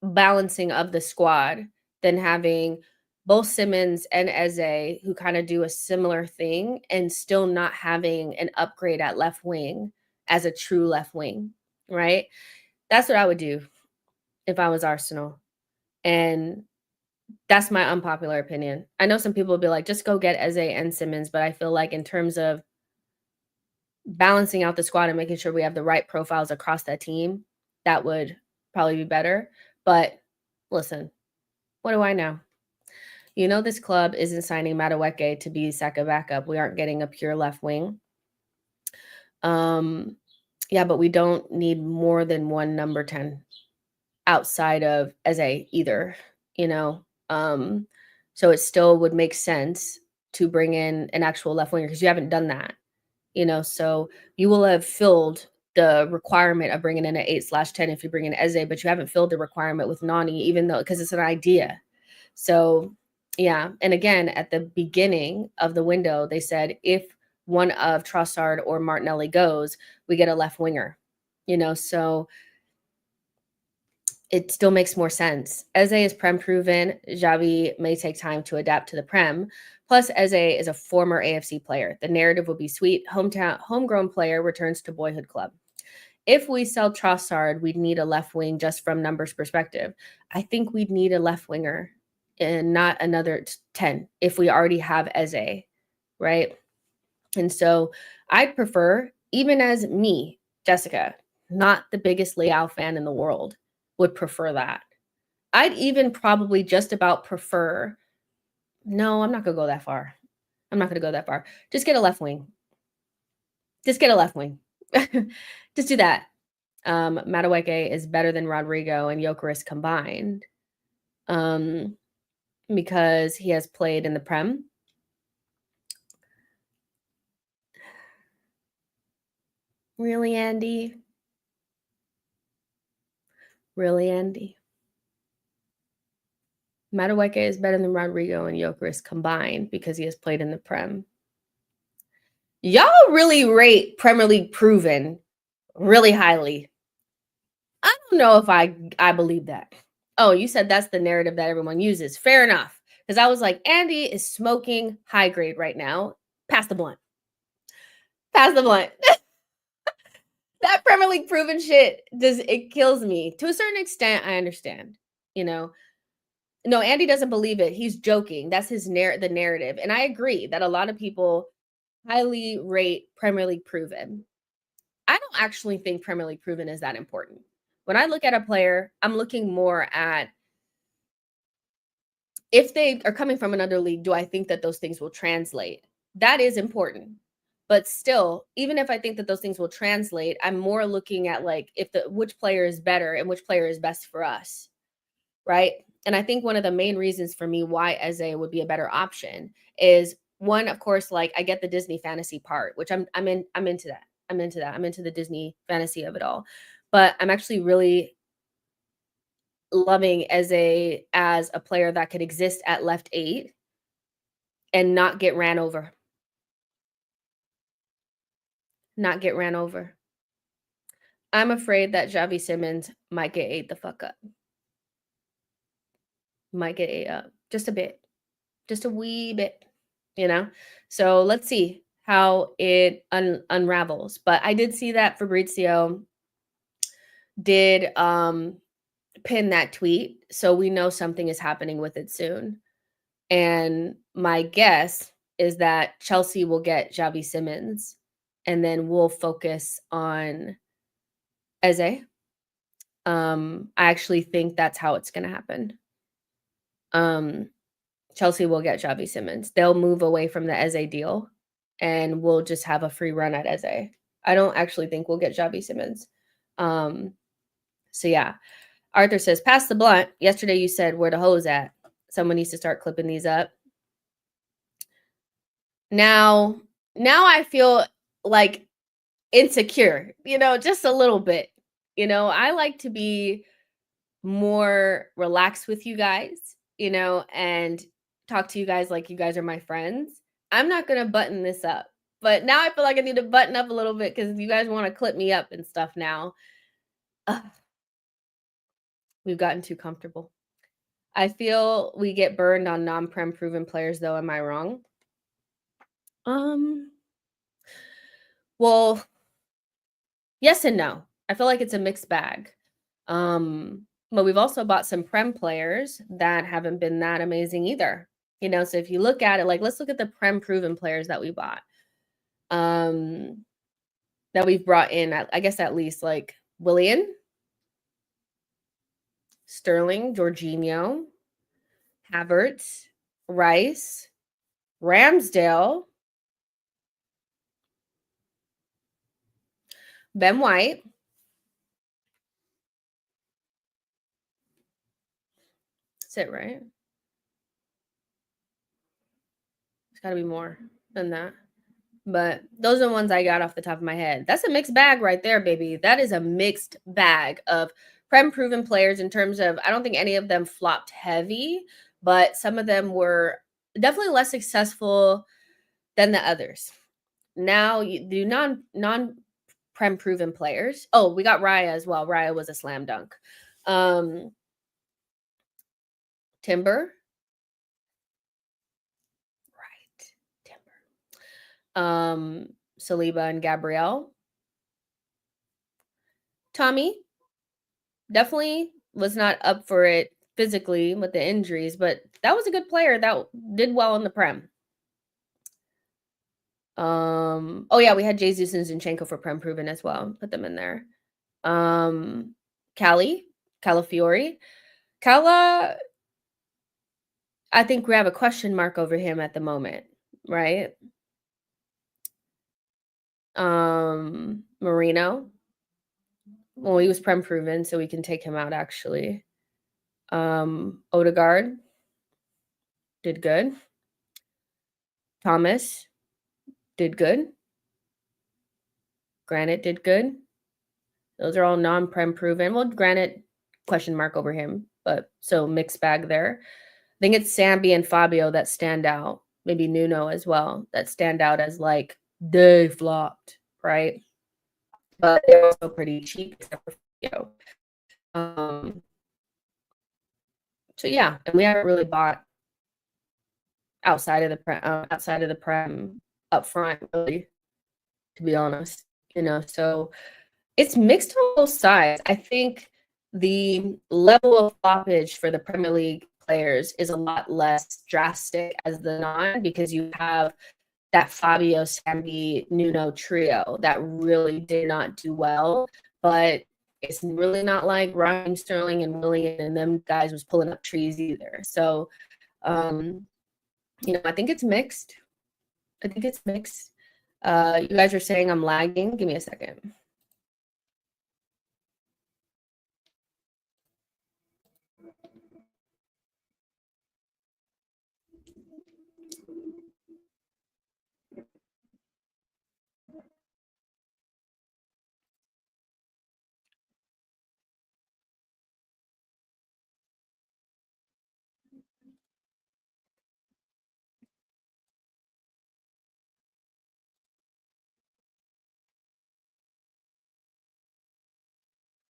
balancing of the squad than having both Simons and Eze who kind of do a similar thing and still not having an upgrade at left wing as a true left wing, right? That's what I would do if I was Arsenal. And that's my unpopular opinion. I know some people will be like, just go get Eze and Simons, but I feel like in terms of balancing out the squad and making sure we have the right profiles across that team, that would probably be better. But listen, what do I know? You know, this club isn't signing Madueke to be Saka backup. We aren't getting a pure left wing. Yeah, but we don't need more than one number 10 outside of Eze either, you know. So it still would make sense to bring in an actual left winger because you haven't done that, you know. So you will have filled the requirement of bringing in an 8/10 if you bring in Eze, but you haven't filled the requirement with Noni, even though because it's an idea. So yeah, and again, at the beginning of the window, they said if one of Trossard or Martinelli goes, we get a left winger, you know. So it still makes more sense. Eze is Prem proven. Xavi may take time to adapt to the Prem. Plus, Eze is a former AFC player. The narrative would be sweet. Homegrown player returns to boyhood club. If we sell Trossard, we'd need a left wing just from numbers perspective. I think we'd need a left winger and not another 10 if we already have Eze, right? And so I'd prefer, even as me, Jessica, not the biggest Leao fan in the world, would prefer that. I'd even probably just about prefer, no, I'm not going to go that far. I'm not going to go that far. Just get a left wing. Just get a left wing. Just do that. Madueke is better than Rodrigo and Gyokeres combined because he has played in the Prem. Really, Andy? Really, Andy? Madueke is better than Rodrigo and Gyokeres combined because he has played in the Prem. Y'all really rate Premier League proven really highly. I don't know if I believe that. Oh, you said that's the narrative that everyone uses. Fair enough. Because I was like, Andy is smoking high grade right now. Pass the blunt. Pass the blunt. That Premier League proven shit, it kills me. To a certain extent, I understand. You know, no, Andy doesn't believe it. He's joking. That's his the narrative. And I agree that a lot of people highly rate Premier League proven. I don't actually think Premier League proven is that important. When I look at a player, I'm looking more at if they are coming from another league, do I think that those things will translate? That is important. But still, even if I think that those things will translate, I'm more looking at like if which player is better and which player is best for us, right? And I think one of the main reasons for me why Eze would be a better option is one, of course, like I get the Disney fantasy part, which I'm into that. I'm into that. I'm into the Disney fantasy of it all. But I'm actually really loving Eze as a player that could exist at left 8 and not get ran over. Not get ran over. I'm afraid that Xavi Simons might get ate the fuck up. Might get ate up. Just a bit. Just a wee bit. You know? So let's see how it unravels. But I did see that Fabrizio did pin that tweet. So we know something is happening with it soon. And my guess is that Chelsea will get Xavi Simons and then we'll focus on Eze. I actually think that's how it's going to happen. Chelsea will get Xavi Simons. They'll move away from the Eze deal and we'll just have a free run at Eze. I don't actually think we'll get Xavi Simons. So yeah. Arthur says, pass the blunt. Yesterday you said where the hose at. Someone needs to start clipping these up. Now I feel like insecure, just a little bit. I like to be more relaxed with you guys, and talk to you guys like you guys are my friends. I'm not going to button this up. But now I feel like I need to button up a little bit because you guys want to clip me up and stuff now. We've gotten too comfortable. I feel we get burned on non-prem proven players, though. Am I wrong? Well, yes and no. I feel like it's a mixed bag. But we've also bought some prem players that haven't been that amazing either. So if you look at it, like, let's look at the prem proven players that we bought. That we've brought in, I guess at least, like Willian, Sterling, Jorginho, Havertz, Rice, Ramsdale, Ben White, that's it, right? It's got to be more than that. But those are the ones I got off the top of my head. That's a mixed bag right there, baby. That is a mixed bag of prem proven players in terms of, I don't think any of them flopped heavy, but some of them were definitely less successful than the others. Now you do non prem proven players. Oh, we got Raya as well. Raya was a slam dunk. Timber. Saliba and Gabrielle. Tommy definitely was not up for it physically with the injuries, but that was a good player that did well in the Prem. Oh yeah, we had Jesus and Zinchenko for Prem proven as well. Put them in there. Calafiori. Cala, I think we have a question mark over him at the moment, right? Merino. Well, he was prem proven, so we can take him out actually. Odegaard did good. Thomas did good. Granite did good. Those are all non-prem proven. Well, Granite, question mark over him, but so mixed bag there. I think it's Sambi and Fabio that stand out. Maybe Nuno as well, that stand out as like they flopped, right? But they're also pretty cheap, except for Fabio. So yeah, and we haven't really bought outside of the prem up front, really, to be honest. So it's mixed on both sides. I think the level of floppage for the Premier League players is a lot less drastic as the non, because you have that Fabio, Sambi, Nuno trio that really did not do well, but it's really not like Ryan, Sterling, and Willian and them guys was pulling up trees either. So, I think it's mixed. You guys are saying I'm lagging. Give me a second.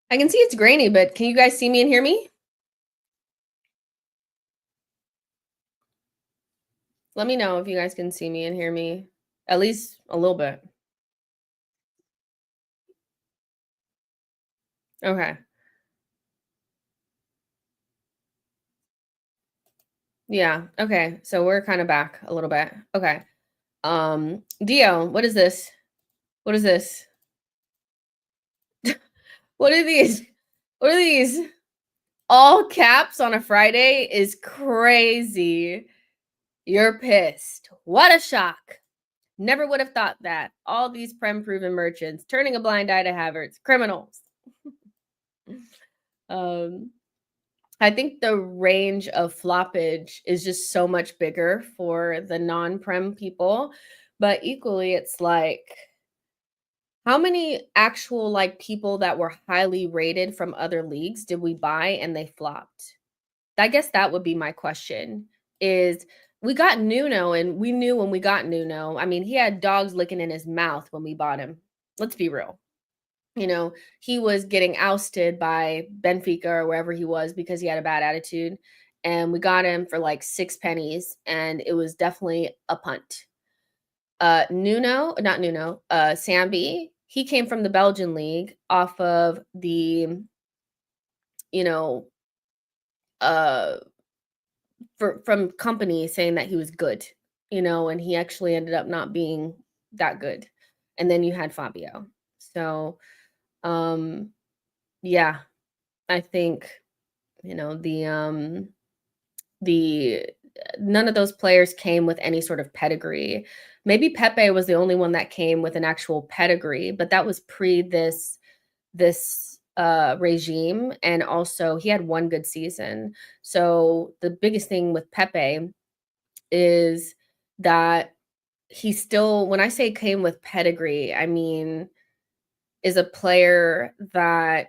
I can see it's grainy, but can you guys see me and hear me? Let me know if you guys can see me and hear me, at least a little bit. Okay. Yeah. Okay. So we're kind of back a little bit. Okay. Dio, what is this? What is this? What are these? What are these? All caps on a Friday is crazy. You're pissed. What a shock. Never would have thought that. All these prem proven merchants turning a blind eye to Havertz. Criminals. I think the range of floppage is just so much bigger for the non-prem people, but equally it's like how many actual like people that were highly rated from other leagues did we buy and they flopped? I guess that would be my question. Is we got Nuno and we knew when we got Nuno. I mean, he had dogs licking in his mouth when we bought him. Let's be real. You know, he was getting ousted by Benfica or wherever he was because he had a bad attitude. And we got him for like 6 pennies, and it was definitely a punt. Sambi, he came from the Belgian league off of the, you know, from company saying that he was good, you know, and he actually ended up not being that good. And then you had Fabio. So, yeah, I think, you know, the none of those players came with any sort of pedigree. Maybe Pepe was the only one that came with an actual pedigree, but that was pre this regime, and also he had one good season. So the biggest thing with Pepe is that he still, when I say came with pedigree, I mean is a player that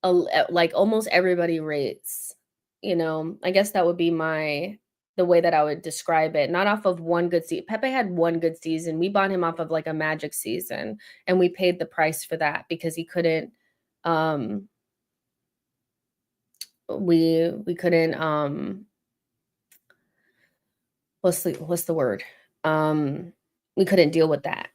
like almost everybody rates. You know, I guess that would be the way that I would describe it. Not off of one good season. Pepe had one good season. We bought him off of like a magic season, and we paid the price for that because he couldn't. We couldn't. What's the word? We couldn't deal with that.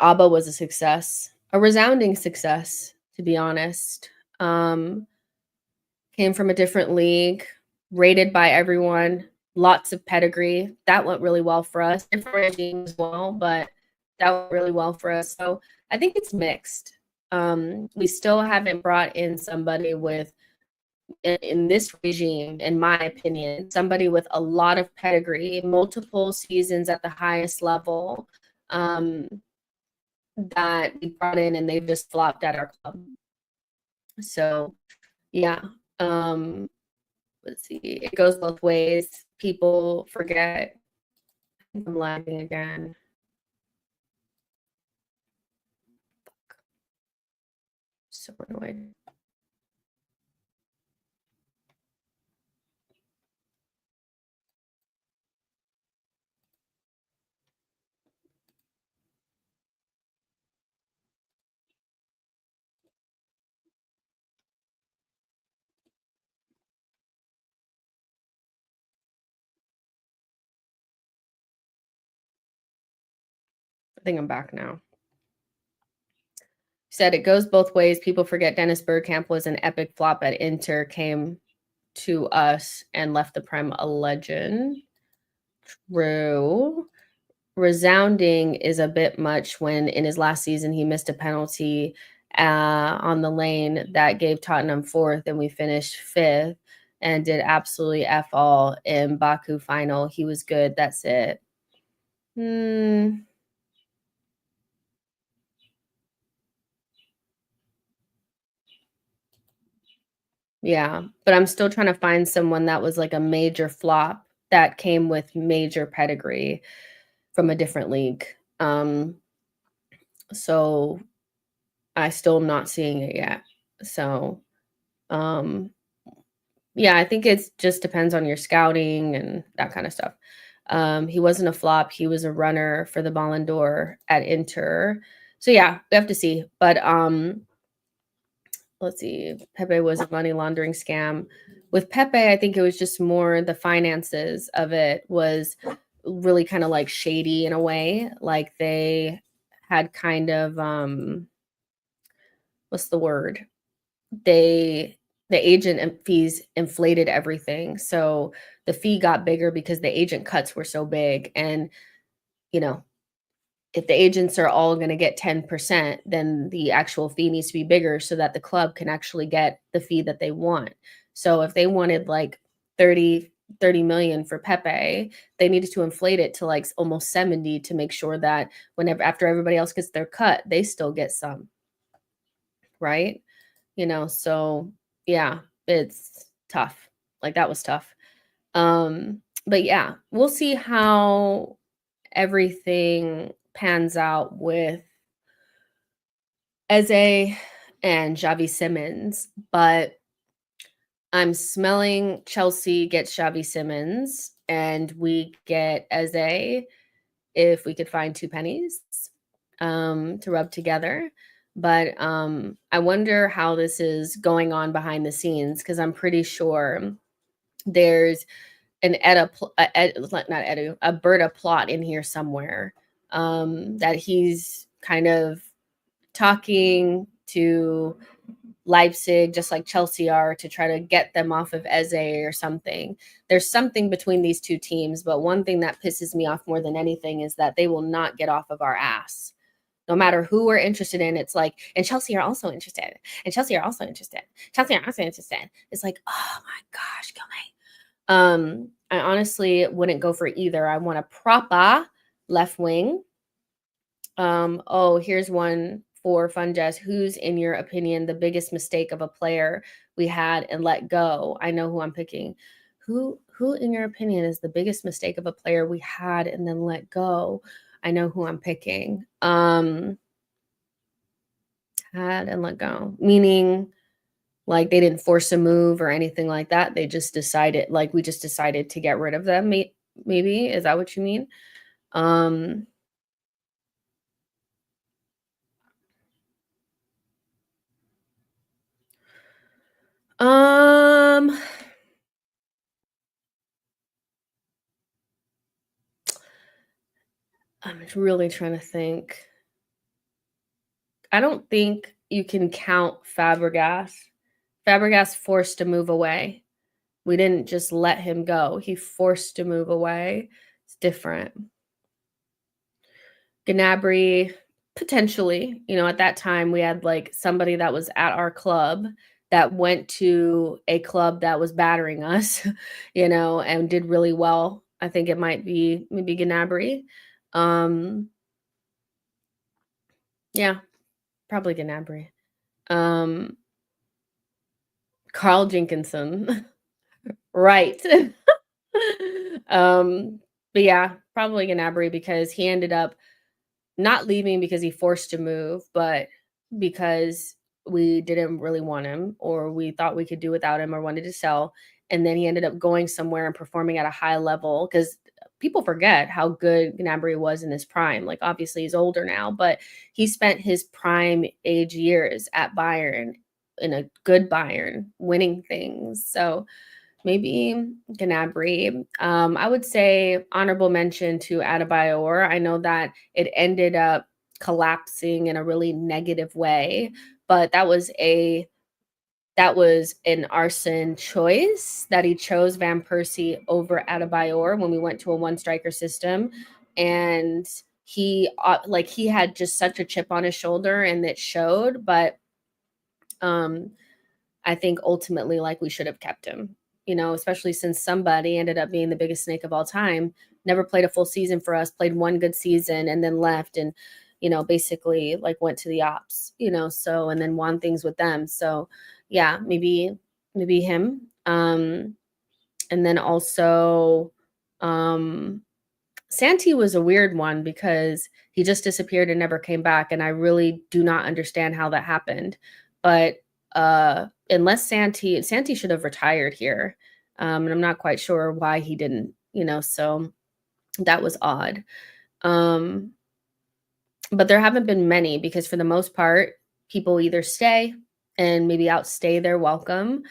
Abba was a success, a resounding success, to be honest. Came from a different league, rated by everyone, lots of pedigree. That went really well for us. Different regime as well, but that went really well for us. So I think it's mixed. We still haven't brought in somebody with, in this regime, in my opinion, somebody with a lot of pedigree, multiple seasons at the highest level, that we brought in and they've just flopped at our club. So yeah. Let's see. It goes both ways. People forget. I'm lagging again. So annoyed. I think I'm back now. Said it goes both ways. People forget Dennis Bergkamp was an epic flop at Inter, came to us and left the Prem a legend. True. Resounding is a bit much when in his last season he missed a penalty on the lane that gave Tottenham 4th and we finished 5th and did absolutely F all in Baku final. He was good. That's it. Yeah, but I'm still trying to find someone that was like a major flop that came with major pedigree from a different league. So I still am not seeing it yet. So, yeah, I think it just depends on your scouting and that kind of stuff. He wasn't a flop. He was a runner for the Ballon d'Or at Inter. So yeah, we have to see. But let's see. Pepe was a money laundering scam. With Pepe, I think it was just more the finances of it was really kind of like shady in a way. Like they had kind of what's the word? The agent fees inflated everything. So the fee got bigger because the agent cuts were so big. And, you know, if the agents are all going to get 10%, then the actual fee needs to be bigger so that the club can actually get the fee that they want. So if they wanted like 30 million for Pepe, they needed to inflate it to like almost 70 to make sure that whenever after everybody else gets their cut, they still get some. Right? So yeah, it's tough. Like that was tough. But yeah, we'll see how everything pans out with Eze and Xavi Simons, but I'm smelling Chelsea gets Xavi Simons and we get Eze if we could find two pennies to rub together. But I wonder how this is going on behind the scenes because I'm pretty sure there's an a Berta plot in here somewhere that he's kind of talking to Leipzig, just like Chelsea are, to try to get them off of Eze or something. There's something between these two teams, but one thing that pisses me off more than anything is that they will not get off of our ass. No matter who we're interested in, it's like, and Chelsea are also interested. And Chelsea are also interested. Chelsea are also interested. It's like, oh my gosh, kill me. I honestly wouldn't go for either. I want a proper left wing. Oh, here's one for Fun Jess. Who's, in your opinion, the biggest mistake of a player we had and let go? I know who I'm picking. Who, in your opinion, is the biggest mistake of a player we had and then let go? I know who I'm picking. Had and let go, meaning like they didn't force a move or anything like that. They just decided, like we just decided to get rid of them. Maybe is that what you mean? I'm really trying to think. I don't think you can count Fabregas. Fabregas forced to move away. We didn't just let him go. He forced to move away. It's different. Gnabry, potentially. At that time, we had like somebody that was at our club that went to a club that was battering us, and did really well. I think it might be maybe Gnabry. Yeah, probably Gnabry. Carl Jenkinson. Right. But yeah, probably Gnabry because he ended up not leaving because he forced to move, but because we didn't really want him or we thought we could do without him or wanted to sell. And then he ended up going somewhere and performing at a high level because people forget how good Gnabry was in his prime. Like obviously he's older now, but he spent his prime age years at Bayern, in a good Bayern, winning things. So maybe Gnabry. I would say honorable mention to Adebayor. I know that it ended up collapsing in a really negative way, but that was an Arsene choice that he chose Van Persie over Adebayor when we went to a one striker system, and he had just such a chip on his shoulder, and it showed. But I think ultimately, like, we should have kept him, especially since somebody ended up being the biggest snake of all time, never played a full season for us, played one good season and then left and, basically like went to the ops, and then won things with them. So yeah, maybe him. And then also, Santi was a weird one because he just disappeared and never came back. And I really do not understand how that happened. But unless Santi should have retired here. And I'm not quite sure why he didn't, so that was odd. But there haven't been many because for the most part, people either stay and maybe outstay their welcome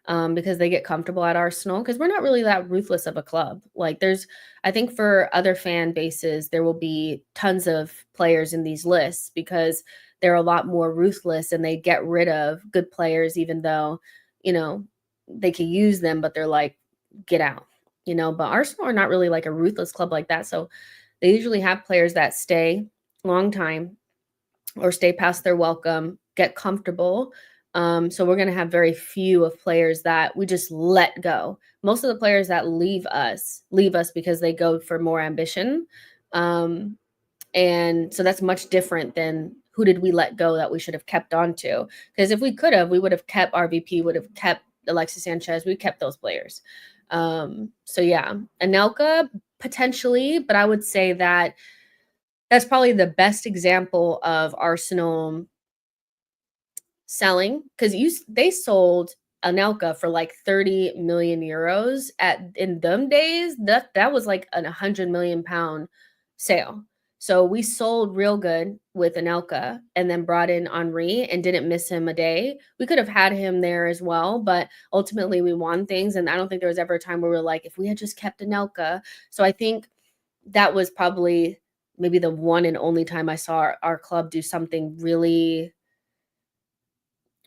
because they get comfortable at Arsenal because we're not really that ruthless of a club. Like I think for other fan bases, there will be tons of players in these lists because they're a lot more ruthless and they get rid of good players, even though, they can use them, but they're like, get out, but Arsenal are not really like a ruthless club like that. So they usually have players that stay long time or stay past their welcome, get comfortable. So we're going to have very few of players that we just let go. Most of the players that leave us because they go for more ambition. And so that's much different than who did we let go that we should have kept on to? Because if we could have, we would have kept RVP, would have kept Alexis Sanchez, we kept those players. So yeah, Anelka potentially, but I would say that that's probably the best example of Arsenal selling, because they sold Anelka for like 30 million euros in them days. That was like a 100 million pound sale. So we sold real good with Anelka and then brought in Henri and didn't miss him a day. We could have had him there as well, but ultimately we won things. And I don't think there was ever a time where we were like, if we had just kept Anelka. So I think that was probably maybe the one and only time I saw our club do something really,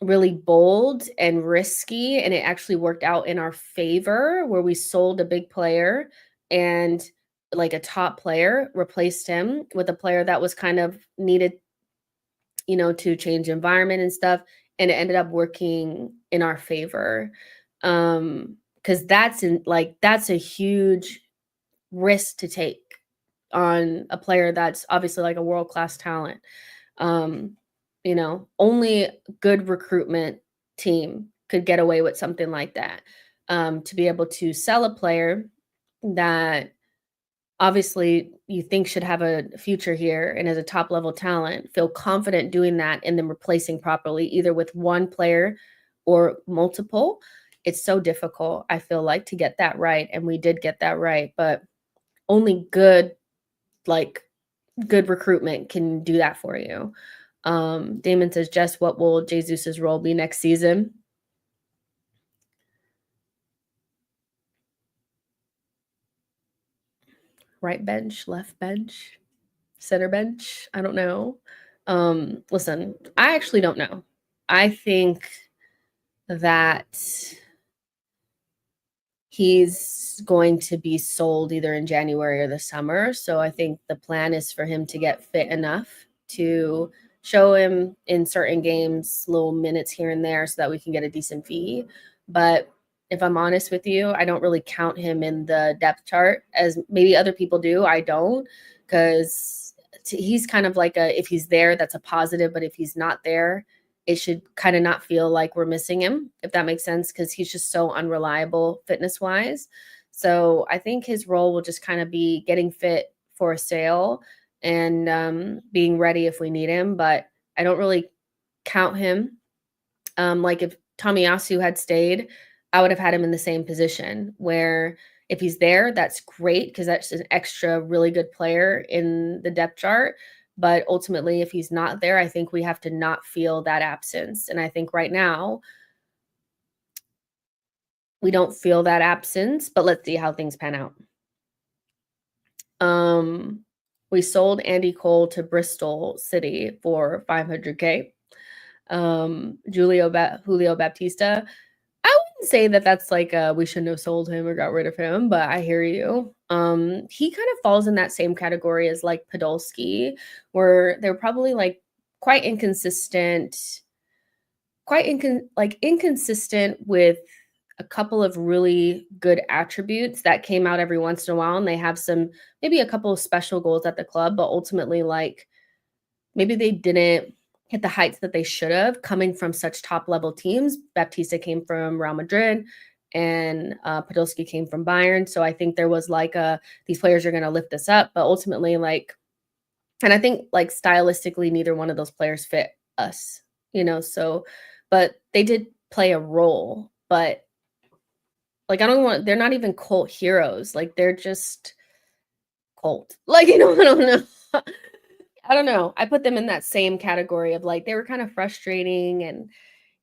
really bold and risky. And it actually worked out in our favor, where we sold a big player and like a top player, replaced him with a player that was kind of needed, to change environment and stuff. And it ended up working in our favor. Because that's a huge risk to take on a player that's obviously like a world-class talent. Only good recruitment team could get away with something like that. To be able to sell a player that obviously you think should have a future here and as a top level talent, feel confident doing that and then replacing properly, either with one player or multiple. It's so difficult, I feel like, to get that right. And we did get that right, but only good recruitment can do that for you. Damon says, Jess, what will Jesus's role be next season? Right bench, left bench, center bench. I don't know. Listen, I actually don't know. I think that he's going to be sold either in January or the summer. So I think the plan is for him to get fit enough to show him in certain games, little minutes here and there, so that we can get a decent fee. But if I'm honest with you, I don't really count him in the depth chart as maybe other people do. I don't, because he's kind of like if he's there, that's a positive. But if he's not there, it should kind of not feel like we're missing him, if that makes sense, because he's just so unreliable fitness-wise. So I think his role will just kind of be getting fit for a sale and being ready if we need him. But I don't really count him. Like if Tomiyasu had stayed, I would have had him in the same position, where if he's there, that's great because that's an extra really good player in the depth chart. But ultimately, if he's not there, I think we have to not feel that absence. And I think right now, we don't feel that absence, but let's see how things pan out. We sold Andy Cole to Bristol City for 500K. Julio Baptista, I wouldn't say that that's like we shouldn't have sold him or got rid of him, but I hear you. He kind of falls in that same category as like Podolski, where they're probably like quite inconsistent, inconsistent with a couple of really good attributes that came out every once in a while, and they have maybe a couple of special goals at the club, but ultimately like maybe they didn't hit the heights that they should have coming from such top level teams. Baptista came from Real Madrid and Podolski came from Bayern. So I think there was like these players are going to lift us up, but ultimately and I think like stylistically, neither one of those players fit us, so, but they did play a role, but like, they're not even cult heroes. Like they're just cult. Like, I don't know. I don't know. I put them in that same category of like, they were kind of frustrating and,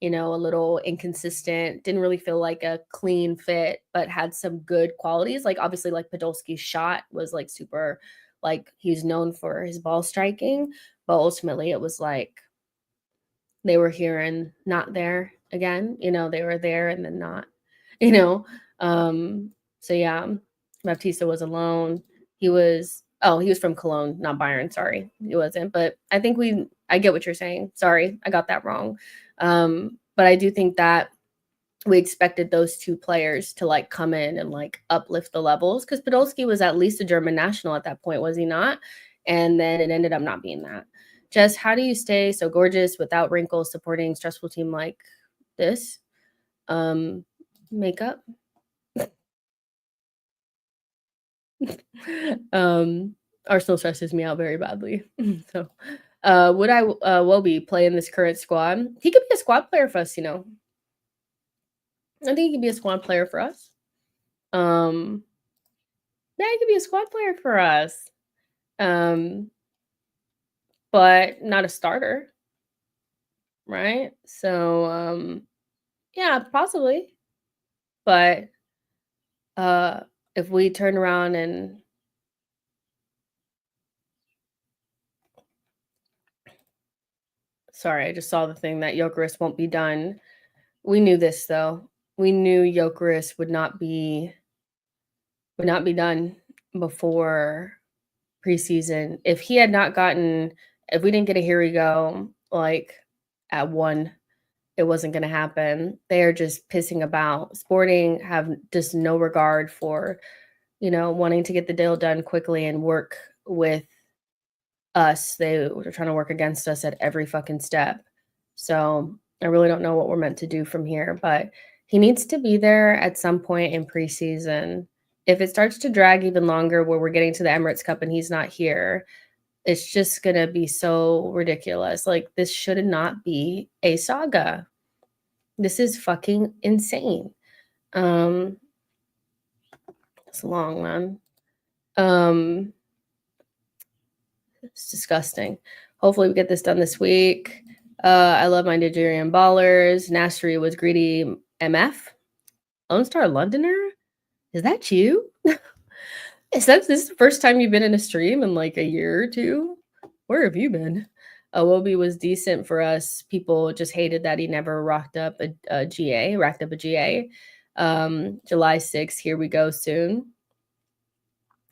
a little inconsistent, didn't really feel like a clean fit, but had some good qualities. Like obviously like Podolski's shot was like super, like he's known for his ball striking, but ultimately it was like they were here and not there again. They were there and then not, so yeah, Baptista was alone. He was from Cologne, not Bayern. Sorry, he wasn't. But I think I get what you're saying. Sorry, I got that wrong. But I do think that we expected those two players to like come in and like uplift the levels, because Podolski was at least a German national at that point, was he not? And then it ended up not being that. Jess, how do you stay so gorgeous without wrinkles supporting stressful team like this? Makeup. Arsenal stresses me out very badly. So, would I Wobie play in this current squad? He could be a squad player for us, you know. I think he could be a squad player for us. Yeah, he could be a squad player for us. But not a starter. Right? So, yeah, possibly. But if we turn around and sorry, I just saw the thing that Gyokeres won't be done. We knew this though. We knew Gyokeres would not be done before preseason. If he had not gotten, if we didn't get a here we go like at 1, it wasn't going to happen. They are just pissing about. Sporting have just no regard for, you know, wanting to get the deal done quickly and work with us. They were trying to work against us at every fucking step. So I really don't know what we're meant to do from here, but he needs to be there at some point in preseason. If it starts to drag even longer where we're getting to the Emirates Cup and he's not here, it's just going to be so ridiculous. Like, this should not be a saga. This is fucking insane. It's long, man. It's disgusting. Hopefully we get this done this week. I love my Nigerian ballers. Nasri was greedy MF. Lone Star Londoner? Is that you? Is this the first time you've been in a stream in like a year or two? Where have you been? Wobie was decent for us. People just hated that he never racked up a GA. July 6th, here we go soon.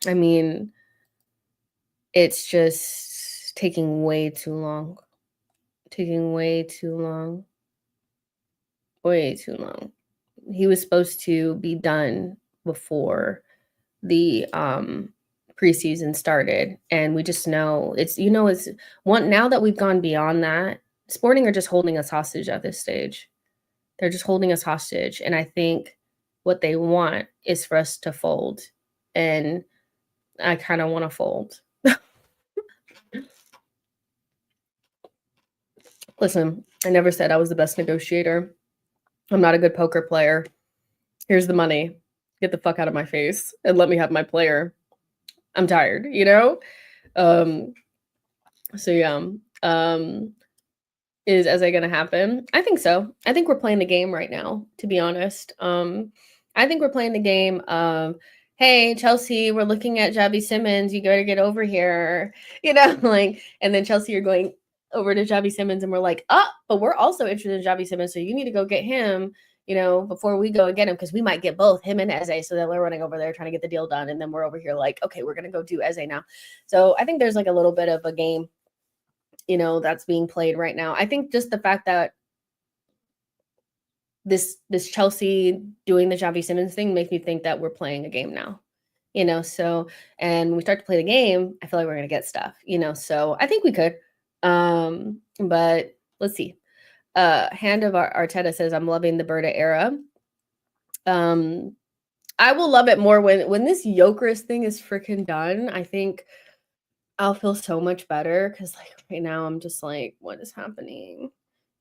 I mean, it's just taking way too long. Way too long. He was supposed to be done before the preseason started, and we just know it's one. Now that we've gone beyond that, Sporting are just holding us hostage at this stage. They're just holding us hostage, and I think what they want is for us to fold, and I kind of want to fold. Listen, I never said I was the best negotiator. I'm not a good poker player. Here's the money. Get the fuck out of my face and let me have my player. I'm tired, you know? So yeah. Is Eze gonna happen? I think so. I think we're playing the game right now, to be honest. I think we're playing the game of, hey, Chelsea, we're looking at Xavi Simons, you gotta get over here. You know, like, and then Chelsea are going over to Xavi Simons and we're like, but we're also interested in Xavi Simons, so you need to go get him, you know, before we go and get him, because we might get both him and Eze. So then we're running over there trying to get the deal done, and then we're over here like, okay, we're gonna go do Eze now. So I think there's like a little bit of a game, you know, that's being played right now. I think just the fact that this Chelsea doing the Xavi Simons thing makes me think that we're playing a game now, you know. So, and when we start to play the game, I feel like we're gonna get stuff, you know. So I think we could. But let's see. Hand of Arteta says, I'm loving the Berta era. I will love it more when this Gyokeres thing is freaking done. I think I'll feel so much better, because like right now I'm just like, what is happening?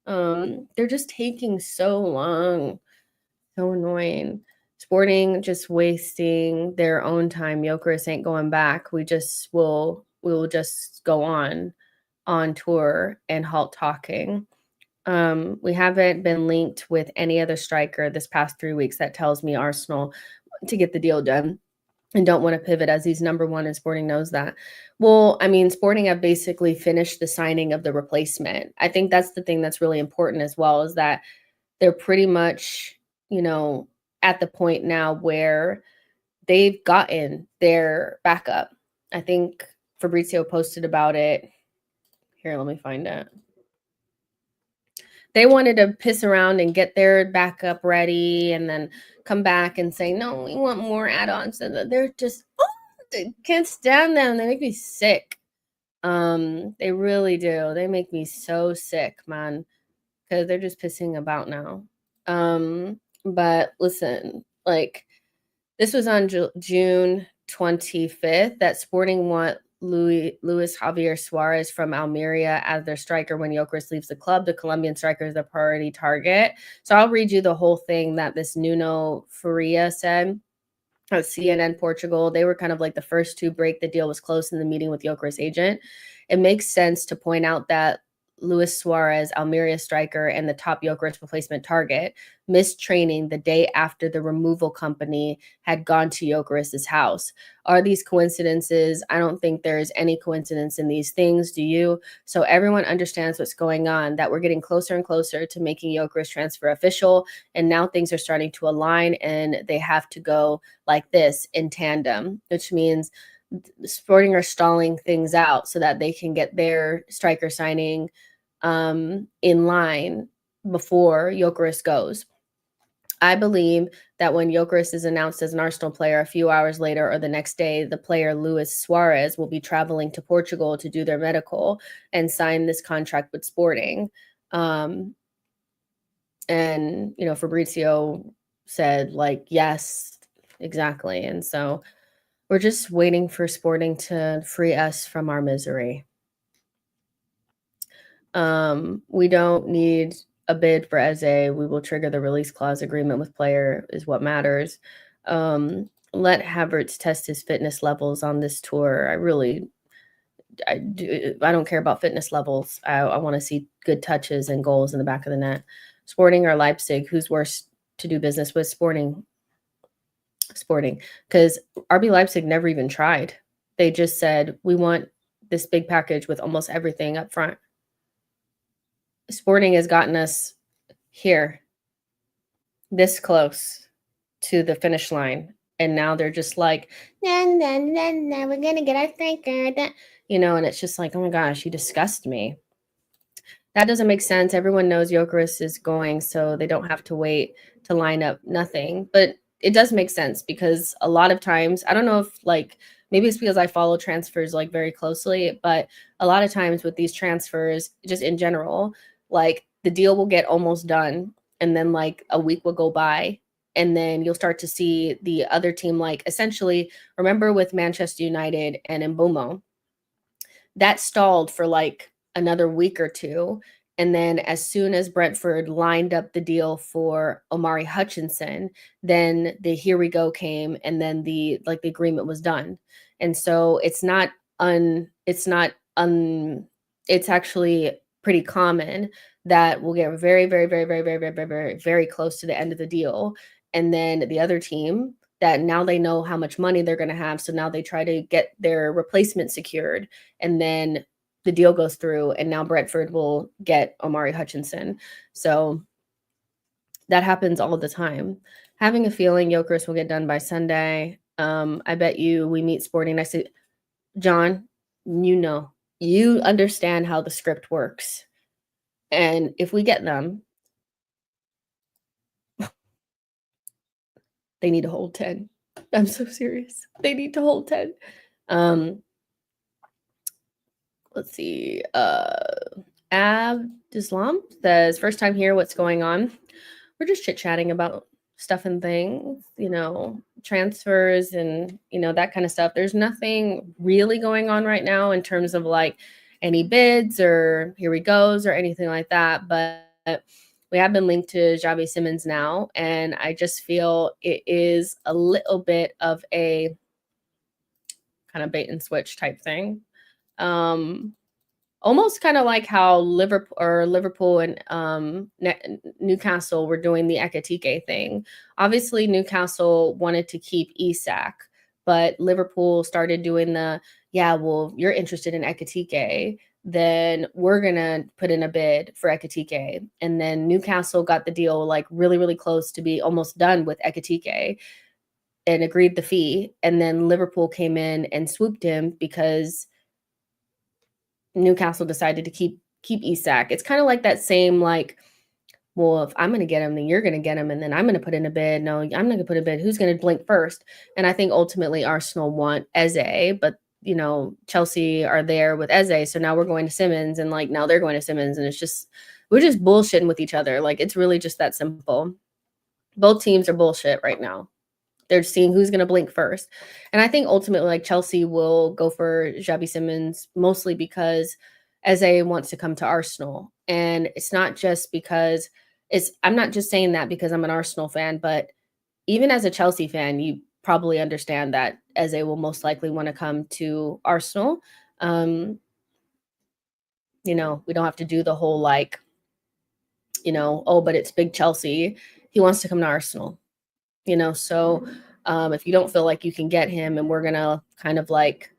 They're just taking so long. So annoying. Sporting just wasting their own time. Gyokeres ain't going back. We will just go on tour and halt talking. We haven't been linked with any other striker this past 3 weeks. That tells me Arsenal to get the deal done and don't want to pivot, as he's number one, and Sporting knows that. Well, I mean, Sporting have basically finished the signing of the replacement. I think that's the thing that's really important as well, is that they're pretty much, you know, at the point now where they've gotten their backup. I think Fabrizio posted about it. Here, let me find it. They wanted to piss around and get their backup ready and then come back and say, no, we want more add-ons. And they're just, I can't stand them. They make me sick. They really do. They make me so sick, man, because they're just pissing about now. But listen, like, this was on June 25th that Sporting want Luis Javier Suarez from Almeria as their striker when Gyokeres leaves the club. The Colombian striker is the priority target. So I'll read you the whole thing that this Nuno Faria said at CNN Portugal. They were kind of like the first to break the deal was close in the meeting with Gyokeres' agent. It makes sense to point out that Luis Suarez, Almeria striker, and the top Gyokeres replacement target, missed training the day after the removal company had gone to Gyokeres' house. Are these coincidences? I don't think there's any coincidence in these things. Do you? So everyone understands what's going on, that we're getting closer and closer to making Gyokeres transfer official. And now things are starting to align and they have to go like this in tandem, which means Sporting are stalling things out so that they can get their striker signing in line before Gyokeres goes. I believe that when Gyokeres is announced as an Arsenal player a few hours later or the next day, the player Luis Suarez will be traveling to Portugal to do their medical and sign this contract with Sporting. And, you know, Fabrizio said, like, yes, exactly. And so we're just waiting for Sporting to free us from our misery. We don't need a bid for Eze. We will trigger the release clause. Agreement with player is what matters. Let Havertz test his fitness levels on this tour. I don't care about fitness levels. I want to see good touches and goals in the back of the net. Sporting or Leipzig, who's worse to do business with? Sporting, because RB Leipzig never even tried. They just said, we want this big package with almost everything up front. Sporting has gotten us here, this close to the finish line. And now they're just like, nah, we're going to get our striker. You know, and it's just like, oh my gosh, you disgust me. That doesn't make sense. Everyone knows Gyokeres is going, so they don't have to wait to line up nothing. But it does make sense because a lot of times, I don't know if like, maybe it's because I follow transfers like very closely, but a lot of times with these transfers, just in general, like the deal will get almost done and then like a week will go by and then you'll start to see the other team, like essentially, remember with Manchester United and Mbeumo, that stalled for like another week or two. And then as soon as Brentford lined up the deal for Omari Hutchinson, then the here we go came and then the agreement was done. And so it's actually pretty common that we'll get very, very, very, very, very, very, very, very, very close to the end of the deal. And then the other team that now they know how much money they're going to have. So now they try to get their replacement secured. And then the deal goes through and now Brentford will get Omari Hutchinson. So that happens all the time. Having a feeling Gyokeres will get done by Sunday. I bet you we meet Sporting. I say, John, you understand how the script works. And if we get them, they need to hold 10. I'm so serious. They need to hold 10. Let's see. Abdislam says, first time here, what's going on? We're just chit-chatting about stuff and things, you know, transfers and, you know, that kind of stuff. There's nothing really going on right now in terms of like any bids or here we goes or anything like that. But we have been linked to Eze Simons now, and I just feel it is a little bit of a kind of bait and switch type thing. Almost kind of like how Liverpool and Newcastle were doing the Ekitike thing. Obviously, Newcastle wanted to keep Isak, but Liverpool started doing well, you're interested in Ekitike, then we're going to put in a bid for Ekitike. And then Newcastle got the deal like really, really close to be almost done with Ekitike and agreed the fee. And then Liverpool came in and swooped him because Newcastle decided to keep Isak. It's kind of like that same like, well, if I'm going to get him, then you're going to get him, and then I'm going to put in a bid. No, I'm not going to put a bid. Who's going to blink first? And I think ultimately Arsenal want Eze, but you know, Chelsea are there with Eze, so now we're going to Simons, and like now they're going to Simons, and it's just we're just bullshitting with each other. Like it's really just that simple. Both teams are bullshit right now. They're seeing who's going to blink first. And I think ultimately, like Chelsea will go for Xabi Simons mostly because Eze wants to come to Arsenal. And it's not just because I'm not just saying that because I'm an Arsenal fan, but even as a Chelsea fan, you probably understand that Eze will most likely want to come to Arsenal. You know, we don't have to do the whole like, you know, oh, but it's big Chelsea. He wants to come to Arsenal, you know, so if you don't feel like you can get him and we're gonna kind of like,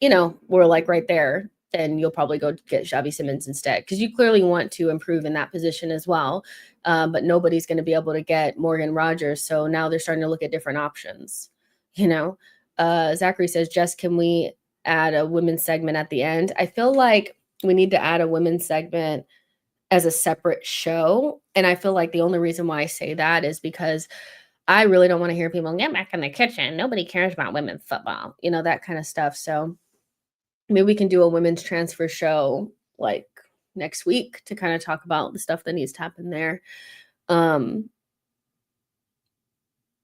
you know, we're like right there, then you'll probably go get Xabi Simons instead because you clearly want to improve in that position as well. But nobody's going to be able to get Morgan Rogers, so now they're starting to look at different options. You know, Zachary says, Jess, can we add a women's segment at the end? I feel like we need to add a women's segment as a separate show, and I feel like the only reason why I say that is because I really don't want to hear people get back in the kitchen. Nobody cares about women's football, you know, that kind of stuff. So maybe we can do a women's transfer show like next week to kind of talk about the stuff that needs to happen there.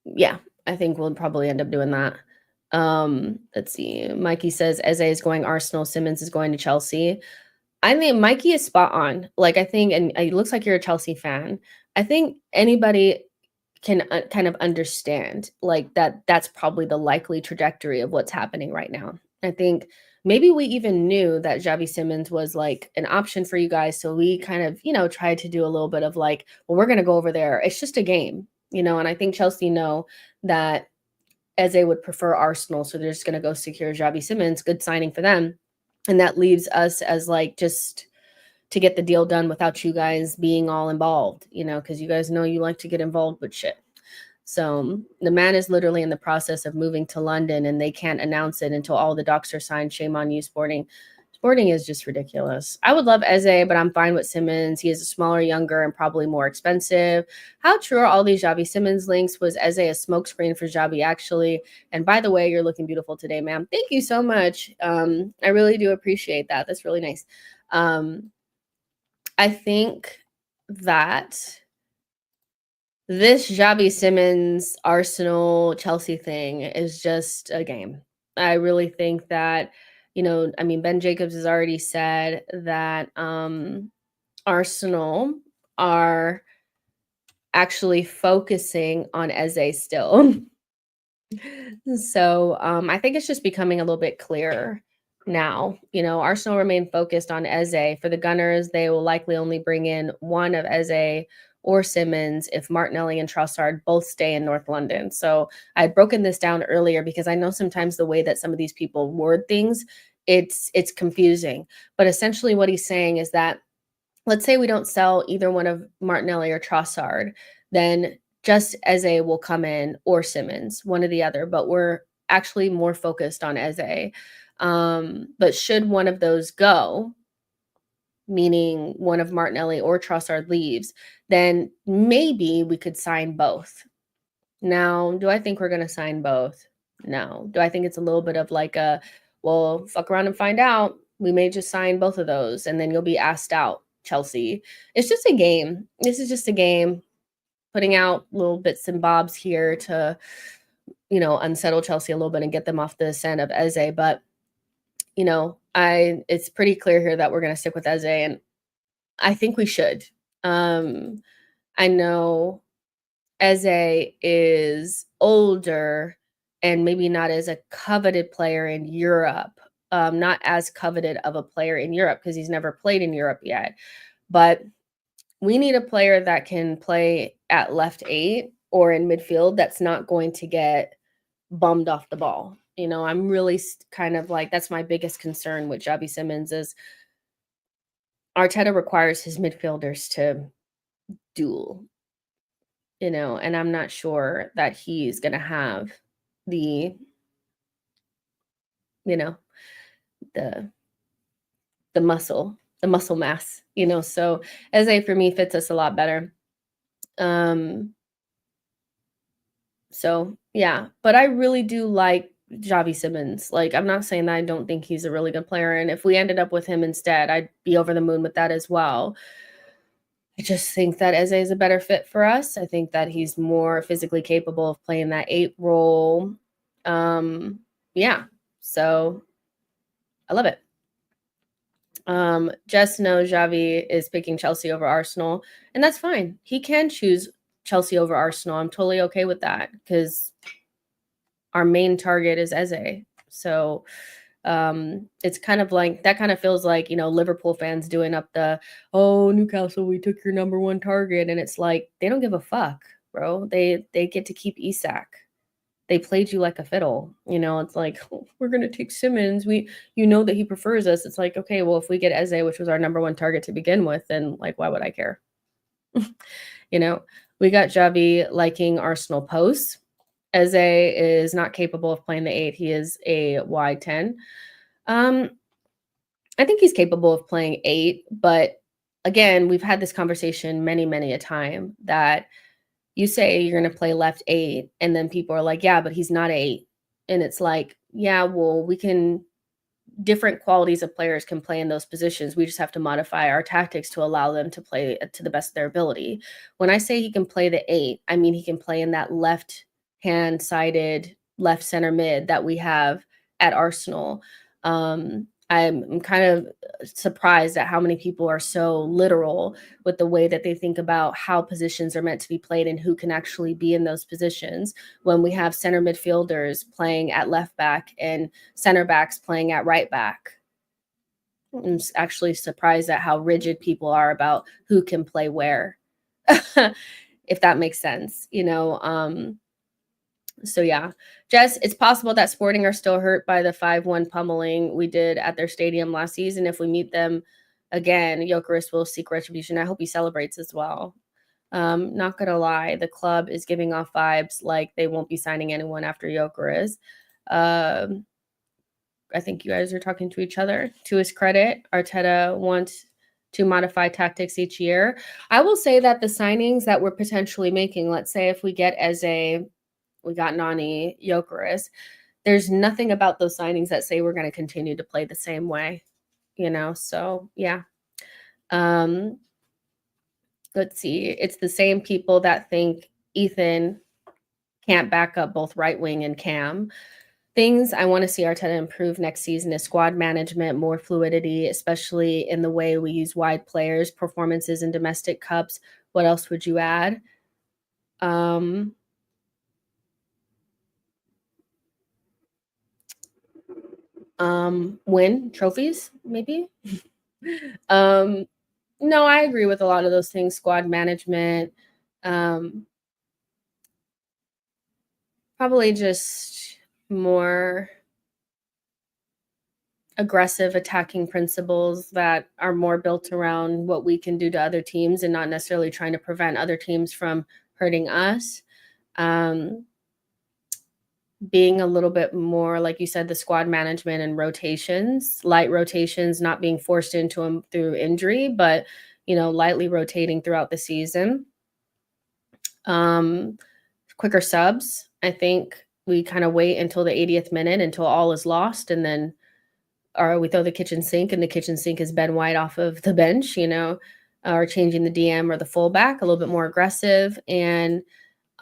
Yeah, I think we'll probably end up doing that. Let's see. Mikey says Eze is going Arsenal, Simons is going to Chelsea. I think Mikey is spot on. Like I think, and it looks like you're a Chelsea fan. I think anybody can kind of understand like that's probably the likely trajectory of what's happening right now. I think maybe we even knew that Xabi Simons was like an option for you guys. So we kind of, you know, tried to do a little bit of like, well, we're going to go over there. It's just a game, you know, and I think Chelsea know that Eze would prefer Arsenal. So they're just going to go secure Xabi Simons. Good signing for them. And that leaves us as like just to get the deal done without you guys being all involved, you know, because you guys know you like to get involved with shit. So the man is literally in the process of moving to London and they can't announce it until all the docs are signed. Shame on you, Sporting. Sporting is just ridiculous. I would love Eze, but I'm fine with Simons. He is a smaller, younger, and probably more expensive. How true are all these Xabi Simons links? Was Eze a smokescreen for Xabi actually? And by the way, you're looking beautiful today, ma'am. Thank you so much. I really do appreciate that. That's really nice. I think that this Xabi Simons, Arsenal, Chelsea thing is just a game. I really think that, you know, I mean, Ben Jacobs has already said that Arsenal are actually focusing on Eze still. So I think it's just becoming a little bit clearer now. You know, Arsenal remain focused on Eze. For the Gunners, they will likely only bring in one of Eze or Simons if Martinelli and Trossard both stay in North London. So I had broken this down earlier because I know sometimes the way that some of these people word things, it's confusing. But essentially what he's saying is that let's say we don't sell either one of Martinelli or Trossard, then just Eze will come in or Simons, one or the other, but we're actually more focused on Eze. But should one of those go, meaning one of Martinelli or Trossard leaves, then maybe we could sign both. Now, do I think we're going to sign both? No. Do I think it's a little bit of like a, well, fuck around and find out. We may just sign both of those and then you'll be asked out, Chelsea. It's just a game. This is just a game. Putting out little bits and bobs here to, you know, unsettle Chelsea a little bit and get them off the scent of Eze. But, you know, it's pretty clear here that we're going to stick with Eze, and I think we should. I know Eze is older and maybe not as a coveted player in Europe, not as coveted of a player in Europe because he's never played in Europe yet. But we need a player that can play at left 8 or in midfield that's not going to get bummed off the ball. You know, I'm really kind of like, that's my biggest concern with Xabi Simons is Arteta requires his midfielders to duel, you know, and I'm not sure that he's going to have the, you know, the muscle mass, you know, so Eze for me fits us a lot better. So yeah, but I really do like Javi Simons. Like, I'm not saying that I don't think he's a really good player. And if we ended up with him instead, I'd be over the moon with that as well. I just think that Eze is a better fit for us. I think that he's more physically capable of playing that 8 role. Yeah, so I love it. Just know Javi is picking Chelsea over Arsenal, and that's fine. He can choose Chelsea over Arsenal. I'm totally okay with that because our main target is Eze. So it's kind of like that kind of feels like, you know, Liverpool fans doing up the, oh, Newcastle, we took your number 1 target. And it's like, they don't give a fuck, bro. They get to keep Isak. They played you like a fiddle. You know, it's like, oh, we're going to take Simons. You know that he prefers us. It's like, okay, well, if we get Eze, which was our number 1 target to begin with, then like, why would I care? You know, we got Javi liking Arsenal posts. Eze is not capable of playing the 8. He is a wide 10. I think he's capable of playing 8, but again, we've had this conversation many, many a time that you say you're going to play left 8, and then people are like, yeah, but he's not 8. And it's like, yeah, well, different qualities of players can play in those positions. We just have to modify our tactics to allow them to play to the best of their ability. When I say he can play the 8, I mean he can play in that left-hand sided left center mid that we have at Arsenal. I'm kind of surprised at how many people are so literal with the way that they think about how positions are meant to be played and who can actually be in those positions when we have center midfielders playing at left back and center backs playing at right back. I'm actually surprised at how rigid people are about who can play where, if that makes sense, you know. So yeah, Jess, it's possible that Sporting are still hurt by the 5-1 pummeling we did at their stadium last season. If we meet them again, Gyokeres will seek retribution. I hope he celebrates as well. Not gonna lie, the club is giving off vibes like they won't be signing anyone after Gyokeres. I think you guys are talking to each other. To his credit, Arteta wants to modify tactics each year. I will say that the signings that we're potentially making, let's say if we get Eze, we got Noni, Gyokeres, there's nothing about those signings that say we're going to continue to play the same way, you know? So yeah. Let's see. It's the same people that think Ethan can't back up both right wing and cam. Things I want to see Arteta improve next season is squad management, more fluidity, especially in the way we use wide players, performances in domestic cups. What else would you add? Win trophies, maybe. No, I agree with a lot of those things. Squad management, probably just more aggressive attacking principles that are more built around what we can do to other teams and not necessarily trying to prevent other teams from hurting us. Being a little bit more, like you said, the squad management and rotations, light rotations, not being forced into them through injury, but, you know, lightly rotating throughout the season. Quicker subs. I think we kind of wait until the 80th minute until all is lost, and then we throw the kitchen sink, and the kitchen sink is Ben White off of the bench, you know, or changing the DM or the fullback a little bit more aggressive. And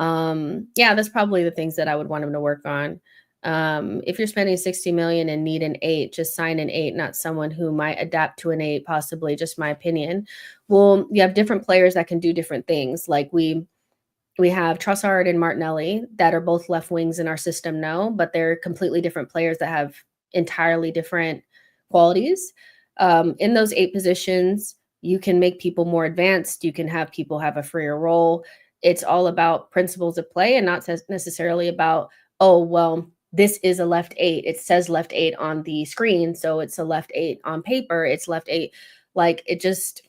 yeah, that's probably the things that I would want him to work on. If you're spending 60 million and need an 8, just sign an 8, not someone who might adapt to an 8, possibly, just my opinion. Well, you have different players that can do different things. Like we have Trossard and Martinelli that are both left wings in our system now, but they're completely different players that have entirely different qualities. In those 8 positions, you can make people more advanced. You can have people have a freer role. It's all about principles of play and not necessarily about, oh, well, this is a left 8. It says left 8 on the screen, so it's a left 8 on paper. It's left 8. Like, it just,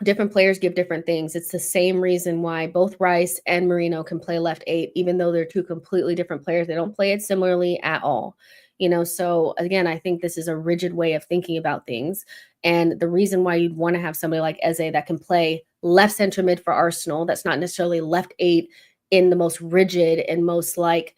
different players give different things. It's the same reason why both Rice and Merino can play left 8, even though they're 2 completely different players. They don't play it similarly at all. You know, so again, I think this is a rigid way of thinking about things. And the reason why you'd want to have somebody like Eze that can play left center mid for Arsenal, that's not necessarily left 8 in the most rigid and most like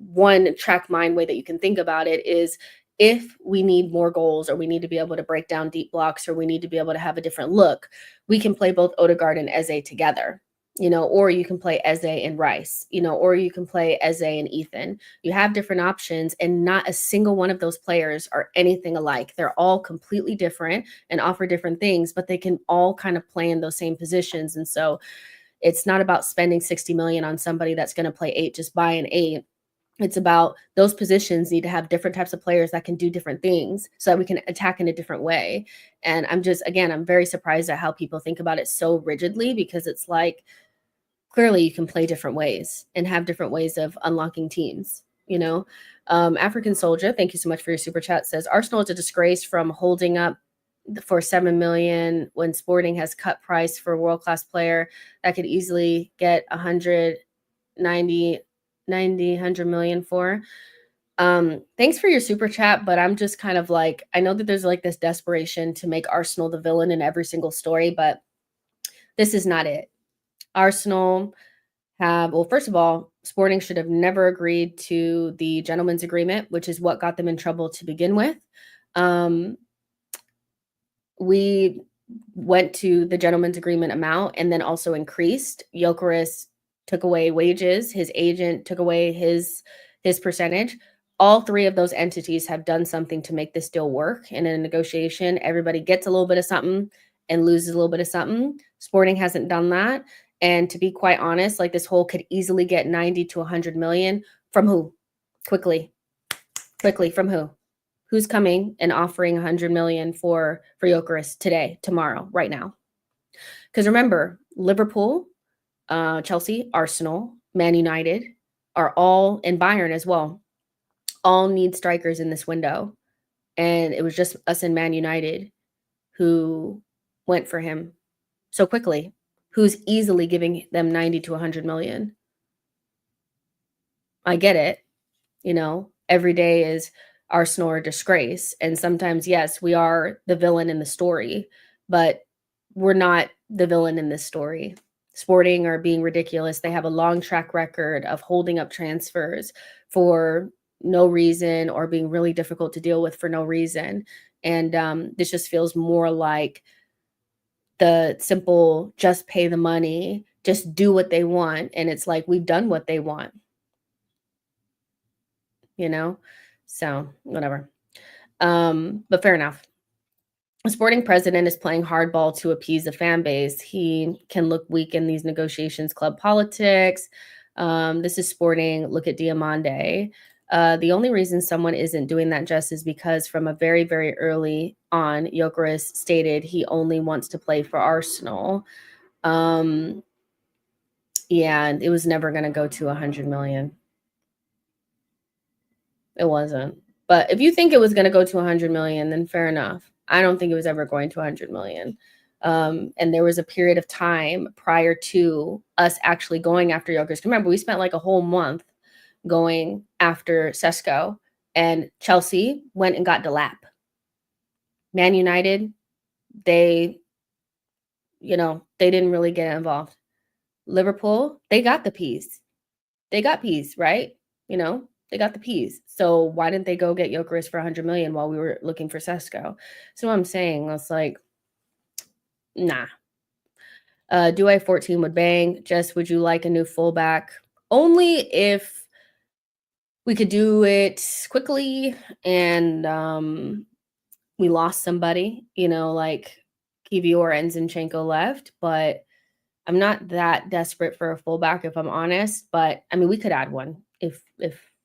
one track mind way that you can think about it is, if we need more goals, or we need to be able to break down deep blocks, or we need to be able to have a different look, we can play both Odegaard and Eze together, or you can play Eze and Rice, or you can play Eze and Ethan. You have different options, and not a single one of those players are anything alike. They're all completely different and offer different things, but they can all kind of play in those same positions. And so it's not about spending 60 million on somebody that's going to play 8, just buy an 8. It's about those positions need to have different types of players that can do different things so that we can attack in a different way. And I'm very surprised at how people think about it so rigidly, because it's like, clearly you can play different ways and have different ways of unlocking teams, African Soldier, thank you so much for your super chat, says Arsenal is a disgrace from holding up for 7 million when Sporting has cut price for a world-class player that could easily get 190 100 million for. Thanks for your super chat, but I'm just kind of like, I know that there's like this desperation to make Arsenal the villain in every single story, but this is not it. Arsenal first of all, Sporting should have never agreed to the gentleman's agreement, which is what got them in trouble to begin with. We went to the gentleman's agreement amount and then also increased. Gyokeres took away wages. His agent took away his percentage. All three of those entities have done something to make this deal work. And in a negotiation, everybody gets a little bit of something and loses a little bit of something. Sporting hasn't done that. And to be quite honest, like, this whole could easily get 90 to 100 million from who? Quickly, from who? Who's coming and offering 100 million for Gyokeres today, tomorrow, right now? Because remember, Liverpool, Chelsea, Arsenal, Man United are all, and Bayern as well, all need strikers in this window. And it was just us and Man United who went for him so quickly. Who's easily giving them 90 to 100 million? I get it. Every day is Arsenal or disgrace. And sometimes, yes, we are the villain in the story, but we're not the villain in this story. Sporting are being ridiculous. They have a long track record of holding up transfers for no reason, or being really difficult to deal with for no reason. And this just feels more like the simple, just pay the money, just do what they want. And it's like, we've done what they want, so whatever. But fair enough. A Sporting president is playing hardball to appease the fan base. He can look weak in these negotiations, club politics. This is Sporting. Look at Diamande. The only reason someone isn't doing that just is because from a very, very early on, Gyokeres stated he only wants to play for Arsenal. Yeah, and it was never going to go to 100 million. It wasn't. But if you think it was going to go to 100 million, then fair enough. I don't think it was ever going to 100 million. And there was a period of time prior to us actually going after Gyokeres. Remember, we spent like a whole month going after Sesko, and Chelsea went and got Delap. Man United, they didn't really get involved. Liverpool, they got the piece. They got peas, right? They got the peas. So why didn't they go get Gyokeres for 100 million while we were looking for Sesko? So what I'm saying, it's like, nah. Do I 14 would bang? Jess, would you like a new fullback? Only if we could do it quickly and we lost somebody, like Kivior and Zinchenko left. But I'm not that desperate for a fullback, if I'm honest. But I mean, we could add one if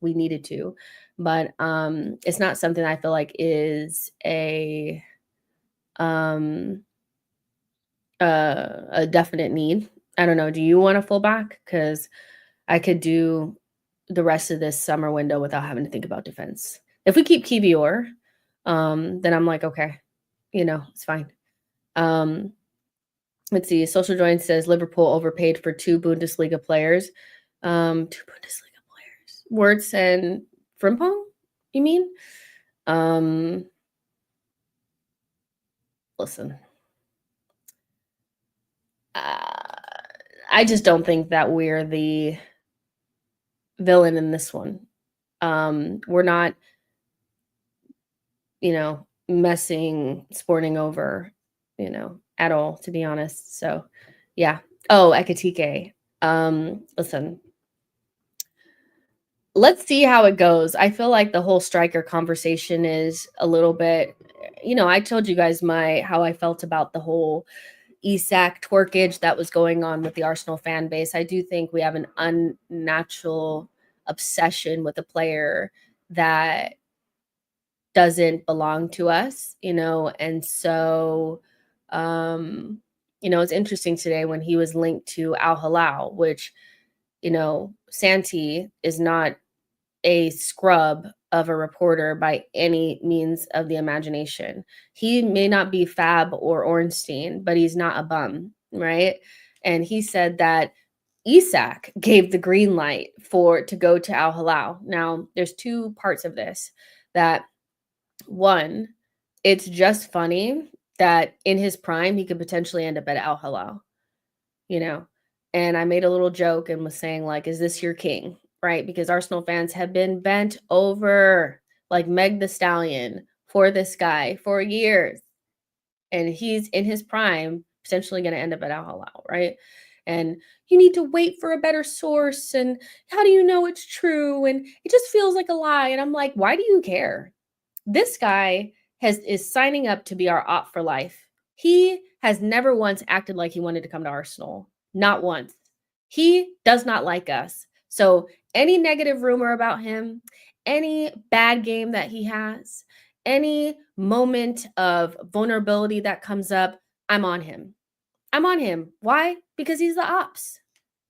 we needed to, but it's not something I feel like is a definite need. I don't know. Do you want a fullback? Because I could do the rest of this summer window without having to think about defense. If we keep Kivior, then I'm like, okay, it's fine. Let's see. Social Join says Liverpool overpaid for 2 Bundesliga players. 2 Bundesliga players. Wirtz and Frimpong, you mean? Listen. I just don't think that we're the villain in this one. We're not, messing Sporting over, at all, to be honest. So, yeah. Oh, Ekatike. Listen, let's see how it goes. I feel like the whole striker conversation is a little bit, I told you guys how I felt about the whole Isak twerkage that was going on with the Arsenal fan base. I do think we have an unnatural obsession with a player that doesn't belong to us, and so it's interesting today when he was linked to Al Hilal, which, Santi is not a scrub of a reporter by any means of the imagination. He may not be Fab or Ornstein, but he's not a bum, right? And he said that Isak gave the green light to go to Al Hilal. Now, there's two parts of this. That one, it's just funny that in his prime he could potentially end up at Al Hilal, And I made a little joke and was saying, like, is this your king? Right? Because Arsenal fans have been bent over like Meg the Stallion for this guy for years. And he's in his prime, potentially going to end up at Al Hilal, right? And you need to wait for a better source. And how do you know it's true? And it just feels like a lie. And I'm like, why do you care? This guy is signing up to be our op for life. He has never once acted like he wanted to come to Arsenal. Not once. He does not like us. So any negative rumor about him, any bad game that he has, any moment of vulnerability that comes up, I'm on him. I'm on him. Why? Because he's the ops.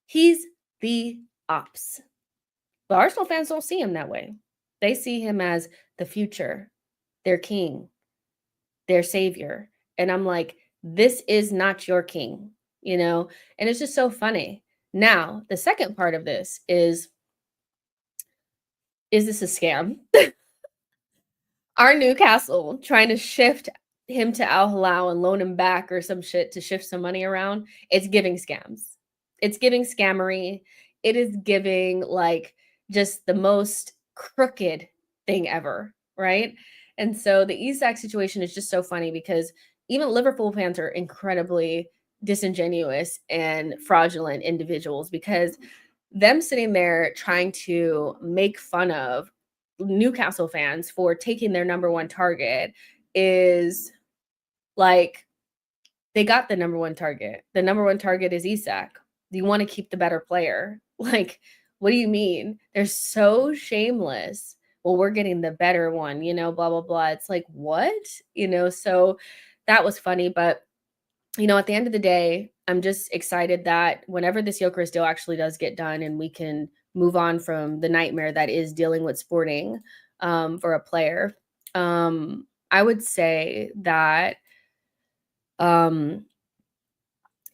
He's the ops. But Arsenal fans don't see him that way. They see him as the future, their king, their savior. And I'm like, this is not your king, And it's just so funny. Now, the second part of this is this a scam? Are Newcastle trying to shift him to Al Hilal and loan him back or some shit to shift some money around? It's giving scams. It's giving scammery. It is giving like just the most crooked thing ever, right? And so the Isak situation is just so funny because even Liverpool fans are incredibly disingenuous and fraudulent individuals, because them sitting there trying to make fun of Newcastle fans for taking their number one target is like, they got the number one target. The number one target is Isak. Do you want to keep the better player? Like, what do you mean? They're so shameless. Well, we're getting the better one, blah, blah, blah. It's like, what? So that was funny. But, at the end of the day, I'm just excited that whenever this Gyokeres deal actually does get done and we can move on from the nightmare that is dealing with Sporting for a player, I would say that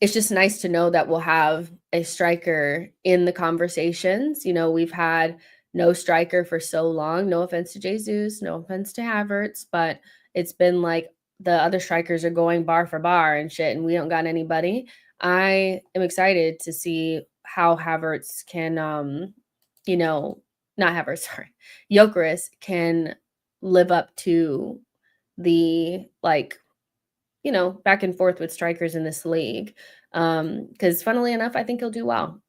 it's just nice to know that we'll have a striker in the conversations. We've had no striker for so long. No offense to Jesus, no offense to Havertz, but it's been like the other strikers are going bar for bar and shit, and we don't got anybody. I am excited to see how Havertz can, not Havertz, sorry, Gyokeres can live up to the back and forth with strikers in this league. Because funnily enough, I think he'll do well.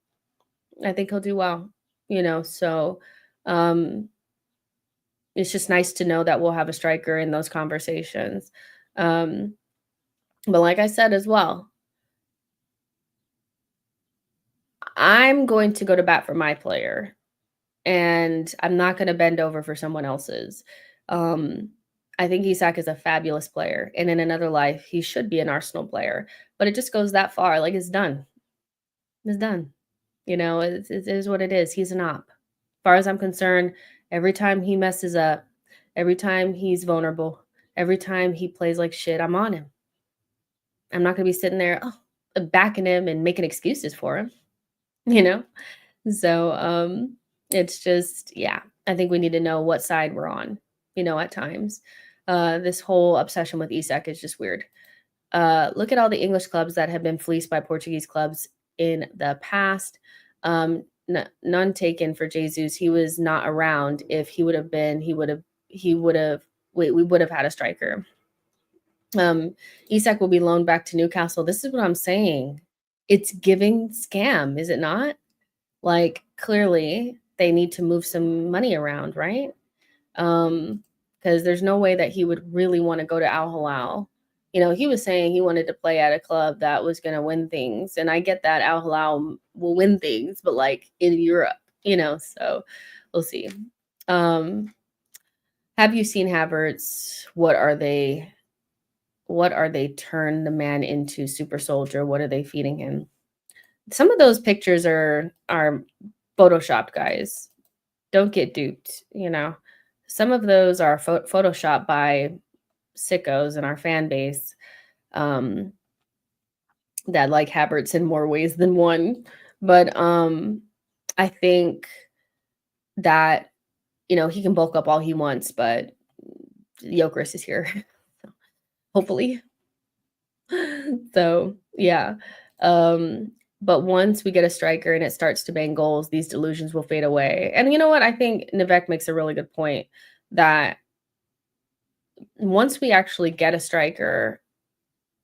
So it's just nice to know that we'll have a striker in those conversations. But like I said as well, I'm going to go to bat for my player, and I'm not going to bend over for someone else's. I think Isak is a fabulous player, and in another life, he should be an Arsenal player. But it just goes that far. Like, it's done. It's done. It is what it is. He's an op. As far as I'm concerned, every time he messes up, every time he's vulnerable, every time he plays like shit, I'm on him. I'm not going to be sitting there backing him and making excuses for him, So it's just, yeah, I think we need to know what side we're on, at times. This whole obsession with Isak is just weird. Look at all the English clubs that have been fleeced by Portuguese clubs in the past. none taken for Jesus. He was not around. If he would have been, we would have had a striker. Isak will be loaned back to Newcastle. This is what I'm saying. It's giving scam, is it not? Like, clearly they need to move some money around, right? Because there's no way that he would really want to go to Al Hilal. You know, he was saying he wanted to play at a club that was going to win things. And I get that Al Hilal will win things, but like in Europe, you know, so we'll see. Have you seen Havertz? What are they turn the man into? Super soldier? What are they feeding him? Some of those pictures are photoshopped, guys. Don't get duped, you know. Some of those are photoshopped by sickos in our fan base that like Havertz in more ways than one. But I think that, you know, he can bulk up all he wants, but Gyokeres is here. Hopefully. So, yeah. But once we get a striker and it starts to bang goals, these delusions will fade away. And you know what? I think Nivek makes a really good point that once we actually get a striker,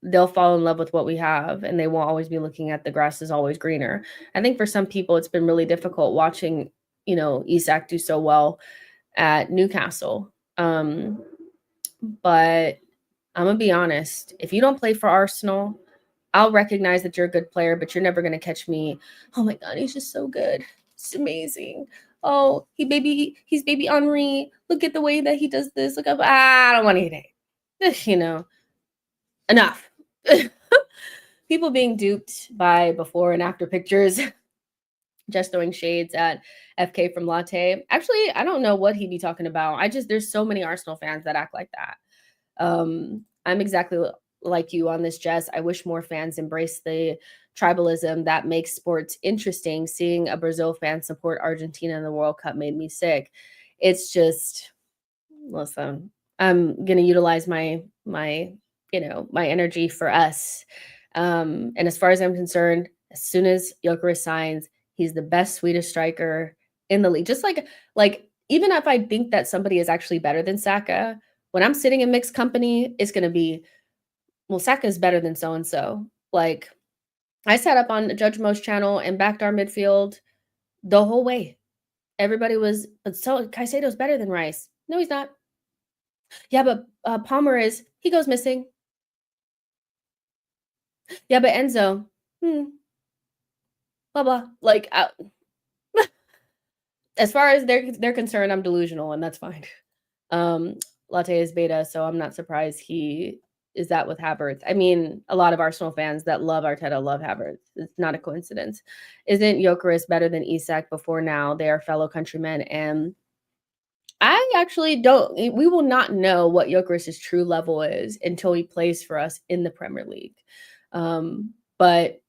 they'll fall in love with what we have and they won't always be looking at the grass is always greener. I think for some people, it's been really difficult watching, you know, Isak do so well at Newcastle. But I'm going to be honest. If you don't play for Arsenal, I'll recognize that you're a good player, but you're never going to catch me. Oh my God, he's just so good. It's amazing. Oh, he's baby Henri. Look at the way that he does this. Look up. I don't want to hear that. You know, enough. People being duped by before and after pictures. Just throwing shades at FK from Latte. Actually, I don't know what he'd be talking about. There's so many Arsenal fans that act like that. I'm exactly like you on this, Jess. I wish more fans embrace the tribalism that makes sports interesting. Seeing a Brazil fan support Argentina in the World Cup made me sick. It's just, listen, I'm going to utilize my energy for us. And as far as I'm concerned, as soon as Gyokeres signs, he's the best Swedish striker in the league. Just like even if I think that somebody is actually better than Saka, when I'm sitting in mixed company, it's going to be, well, Saka is better than so-and-so. Like, I sat up on Judge Mo's channel and backed our midfield the whole way. Everybody was, but so Caicedo's better than Rice. No, he's not. Yeah, but Palmer he goes missing. Yeah, but Enzo, blah, blah. Like, as far as they're concerned, I'm delusional, and that's fine. Latte is beta, so I'm not surprised he is that with Havertz. I mean, a lot of Arsenal fans that love Arteta love Havertz. It's not a coincidence. Isn't Gyokeres better than Isak before now? They are fellow countrymen, and I actually don't. We will not know what Gyokeres' true level is until he plays for us in the Premier League. But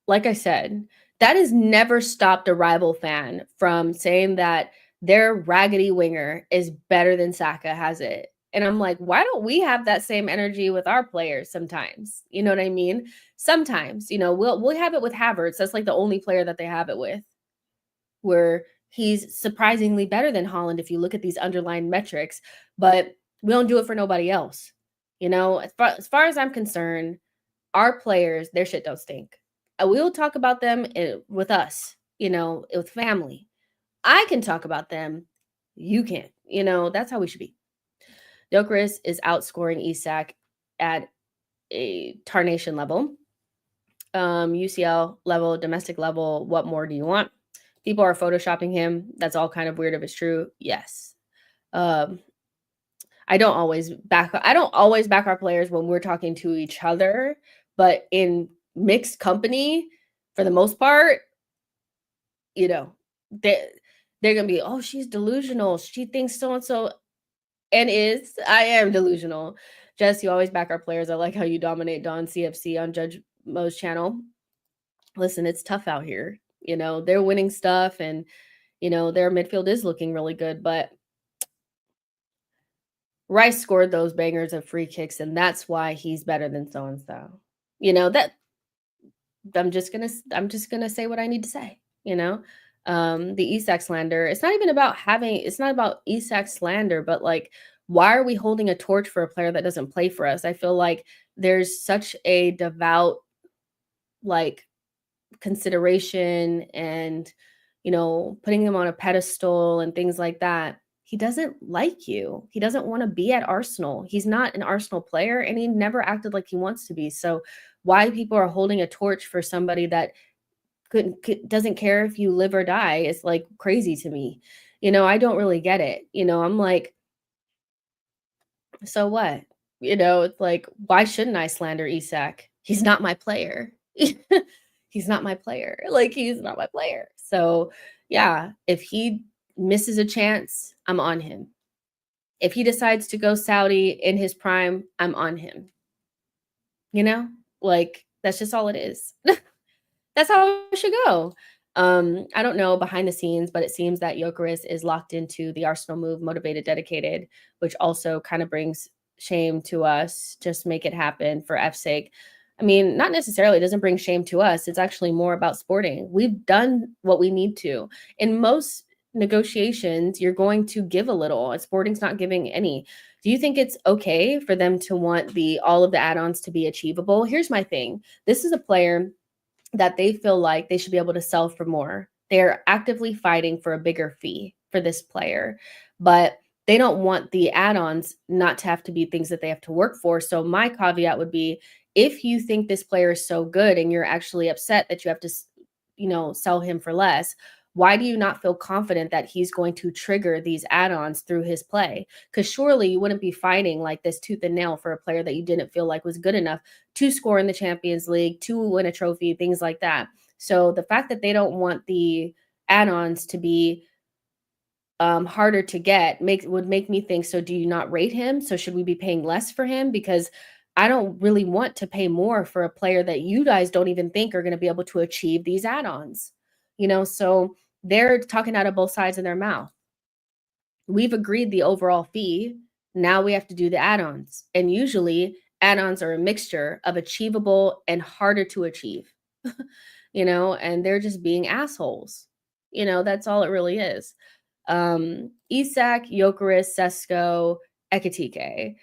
like I said, that has never stopped a rival fan from saying that their raggedy winger is better than Saka, has it? And I'm like, why don't we have that same energy with our players sometimes? You know what I mean? Sometimes, you know, we'll have it with Havertz. That's like the only player that they have it with, where he's surprisingly better than Haaland if you look at these underlying metrics, but we don't do it for nobody else. You know, as far as I'm concerned, our players, their shit don't stink. We'll talk about them with us, you know, with family. I can talk about them. You can't. You know, that's how we should be. Gyokeres is outscoring Isak at a tarnation level, UCL level, domestic level. What more do you want? People are photoshopping him. That's all kind of weird if it's true. Yes. I don't always back our players when we're talking to each other, but in mixed company, for the most part, you know, they're gonna be, oh, she's delusional. She thinks so and so, and I am delusional. Jess, you always back our players. I like how you dominate Don CFC on Judge Mo's channel. Listen, it's tough out here. You know, they're winning stuff, and you know their midfield is looking really good, but Rice scored those bangers of free kicks, and that's why he's better than so and so. You know, that I'm just gonna say what I need to say, you know. the Isak slander. It's not about Isak slander, but like, why are we holding a torch for a player that doesn't play for us? I feel like there's such a devout, like, consideration and, putting him on a pedestal and things like that. He doesn't like you. He doesn't want to be at Arsenal. He's not an Arsenal player, and he never acted like he wants to be. So why people are holding a torch for somebody that doesn't care if you live or die is like crazy to me. I don't really get it. I'm like, so what? It's like, why shouldn't I slander Isak? He's not my player. He's not my player. Like, he's not my player. So yeah, if he misses a chance, I'm on him. If he decides to go Saudi in his prime, I'm on him. Like, that's just all it is. That's how it should go. I don't know behind the scenes, but it seems that Gyokeres is locked into the Arsenal move, motivated, dedicated, which also kind of brings shame to us. Just make it happen for F's sake. I mean, not necessarily, it doesn't bring shame to us. It's actually more about Sporting. We've done what we need to. In most negotiations, you're going to give a little, and Sporting's not giving any. Do you think it's okay for them to want all of the add-ons to be achievable? Here's my thing. This is a player that they feel like they should be able to sell for more. They're actively fighting for a bigger fee for this player, but they don't want the add-ons not to have to be things that they have to work for. So my caveat would be, if you think this player is so good and you're actually upset that you have to, sell him for less, why do you not feel confident that he's going to trigger these add-ons through his play? Because surely you wouldn't be fighting like this tooth and nail for a player that you didn't feel like was good enough to score in the Champions League, to win a trophy, things like that. So the fact that they don't want the add-ons to be harder to get would make me think, so do you not rate him? So should we be paying less for him? Because I don't really want to pay more for a player that you guys don't even think are going to be able to achieve these add-ons. So they're talking out of both sides of their mouth. We've agreed the overall fee. Now we have to do the add-ons. And usually add-ons are a mixture of achievable and harder to achieve, and they're just being assholes. That's all it really is. Isak, Gyokeres, Sesko, Ekitike.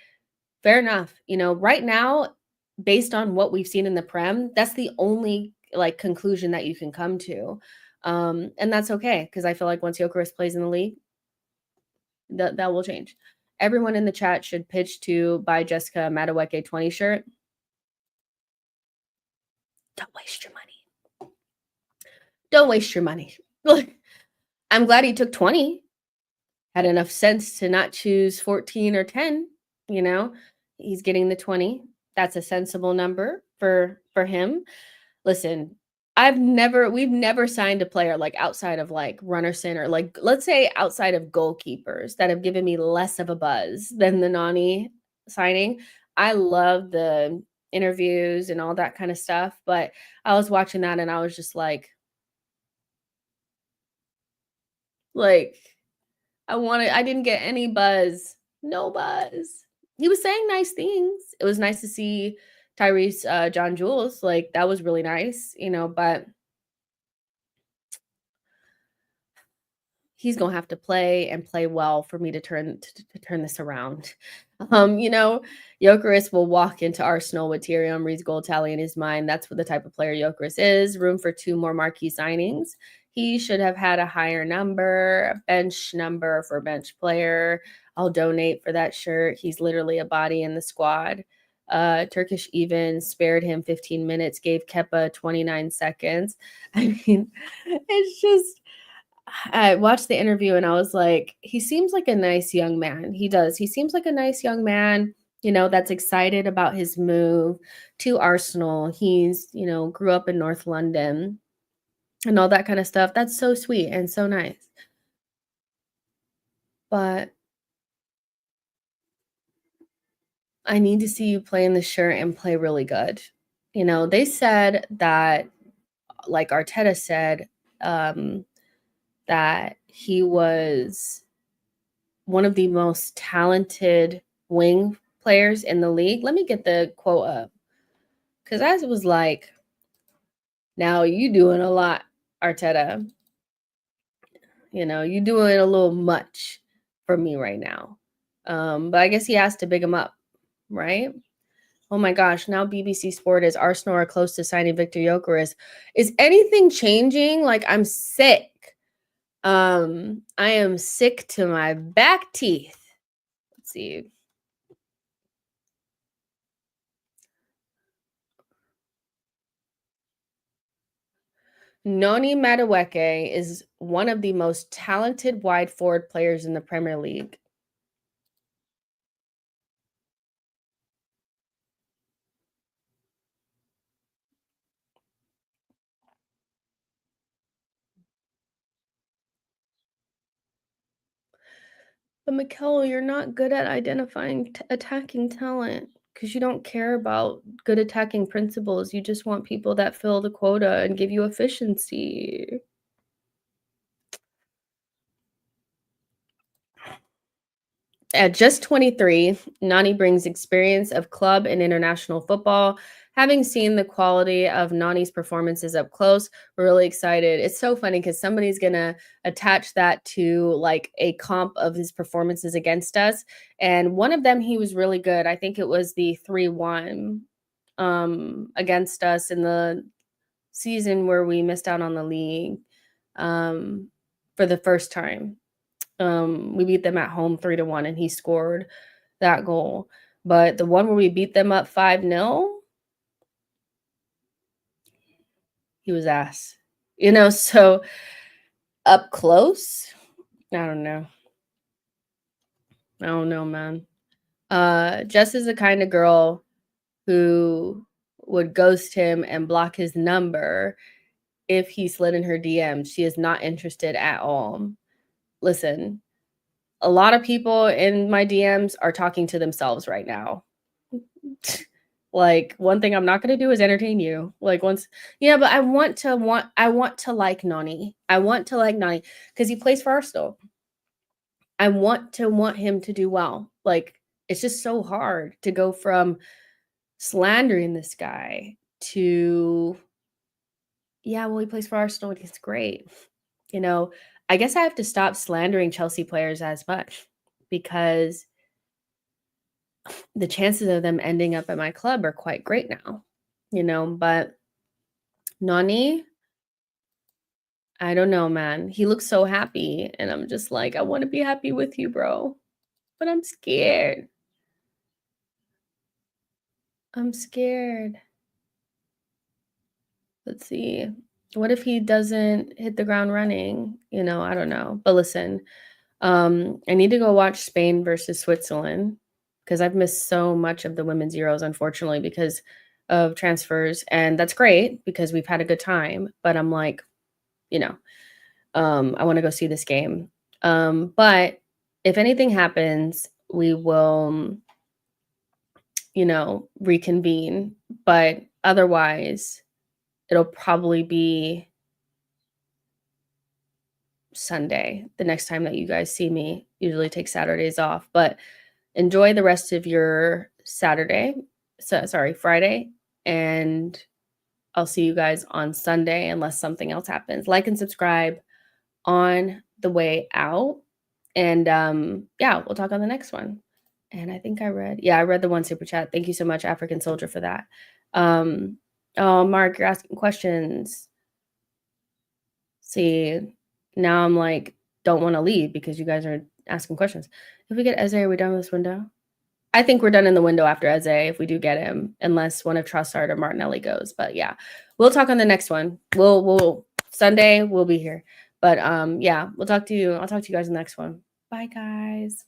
Fair enough. Right now, based on what we've seen in the Prem, that's the only conclusion that you can come to. And that's okay, because I feel like once Gyokeres plays in the league, that will change. Everyone in the chat should pitch to buy Jessica Madueke 20 shirt. Don't waste your money. Don't waste your money. I'm glad he took 20. Had enough sense to not choose 14 or 10. He's getting the 20. That's a sensible number for him. Listen, we've never signed a player outside of Runnerson or let's say outside of goalkeepers that have given me less of a buzz than the Noni signing. I love the interviews and all that kind of stuff, but I was watching that and I was just I didn't get any buzz. No buzz. He was saying nice things. It was nice to see Tyrese John Jules. That was really nice, but he's going to have to play and play well for me to turn this around. Gyokeres will walk into Arsenal with Thierry Henry's goal tally in his mind. That's what the type of player Gyokeres is. Room for 2 more marquee signings. He should have had a higher number, a bench number for a bench player. I'll donate for that shirt. He's literally a body in the squad. Turkish even spared him 15 minutes, gave Kepa 29 seconds. I mean, it's just, I watched the interview and I was like, he seems like a nice young man. He does. He seems like a nice young man, that's excited about his move to Arsenal. He's, grew up in North London and all that kind of stuff. That's so sweet and so nice. But I need to see you play in the shirt and play really good. They said that, Arteta said, that he was one of the most talented wing players in the league. Let me get the quote up, because I was like, now you doing a lot, Arteta. You know, you doing a little much for me right now. But I guess he has to big him up, right? Oh my gosh, now BBC Sport is Arsenal are close to signing Victor Gyokeres. Is anything changing? Like, I'm sick. I am sick to my back teeth. Let's see. Noni Madueke is one of the most talented wide forward players in the Premier League. But Mikel, you're not good at identifying attacking talent because you don't care about good attacking principles. You just want people that fill the quota and give you efficiency. At just 23, Nani brings experience of club and international football. Having seen the quality of Nani's performances up close, we're really excited. It's so funny because somebody's going to attach that to like a comp of his performances against us. And one of them, he was really good. I think it was the 3-1 against us in the season where we missed out on the league for the first time. We beat them at home 3-1, and he scored that goal. But the one where we beat them up 5-0, he was ass. You know, so up close, I don't know. I don't know, man. Jess is the kind of girl who would ghost him and block his number if he slid in her DM. She is not interested at all. Listen, a lot of people in my DMs are talking to themselves right now. Like, one thing I'm not going to do is entertain you. Like, once, yeah, but I want to like Noni. I want to like Noni because he plays for Arsenal. I want him to do well. Like, it's just so hard to go from slandering this guy to, yeah, well, he plays for Arsenal and he's great. You know, I guess I have to stop slandering Chelsea players as much because the chances of them ending up at my club are quite great now, you know, but Noni, I don't know, man. He looks so happy. And I'm just like, I want to be happy with you, bro. But I'm scared. I'm scared. Let's see. What if he doesn't hit the ground running? You know, I don't know. But listen, I need to go watch Spain versus Switzerland because I've missed so much of the women's Euros, unfortunately, because of transfers. And that's great because we've had a good time. But I'm like, you know, I want to go see this game. But if anything happens, we will, you know, reconvene. But otherwise, it'll probably be Sunday, the next time that you guys see me. Usually take Saturdays off, but enjoy the rest of your Saturday. Friday. And I'll see you guys on Sunday unless something else happens. Like and subscribe on the way out. And yeah, we'll talk on the next one. And I think I read the one super chat. Thank you so much, African Soldier, for that. Oh, Mark, you're asking questions. See, now I'm like, don't want to leave because you guys are asking questions. If we get Eze, are we done with this window? I think we're done in the window after Eze if we do get him, unless one of Trossard or Martinelli goes. But yeah, we'll talk on the next one. We'll Sunday we'll be here. But yeah, I'll talk to you guys in the next one. Bye, guys.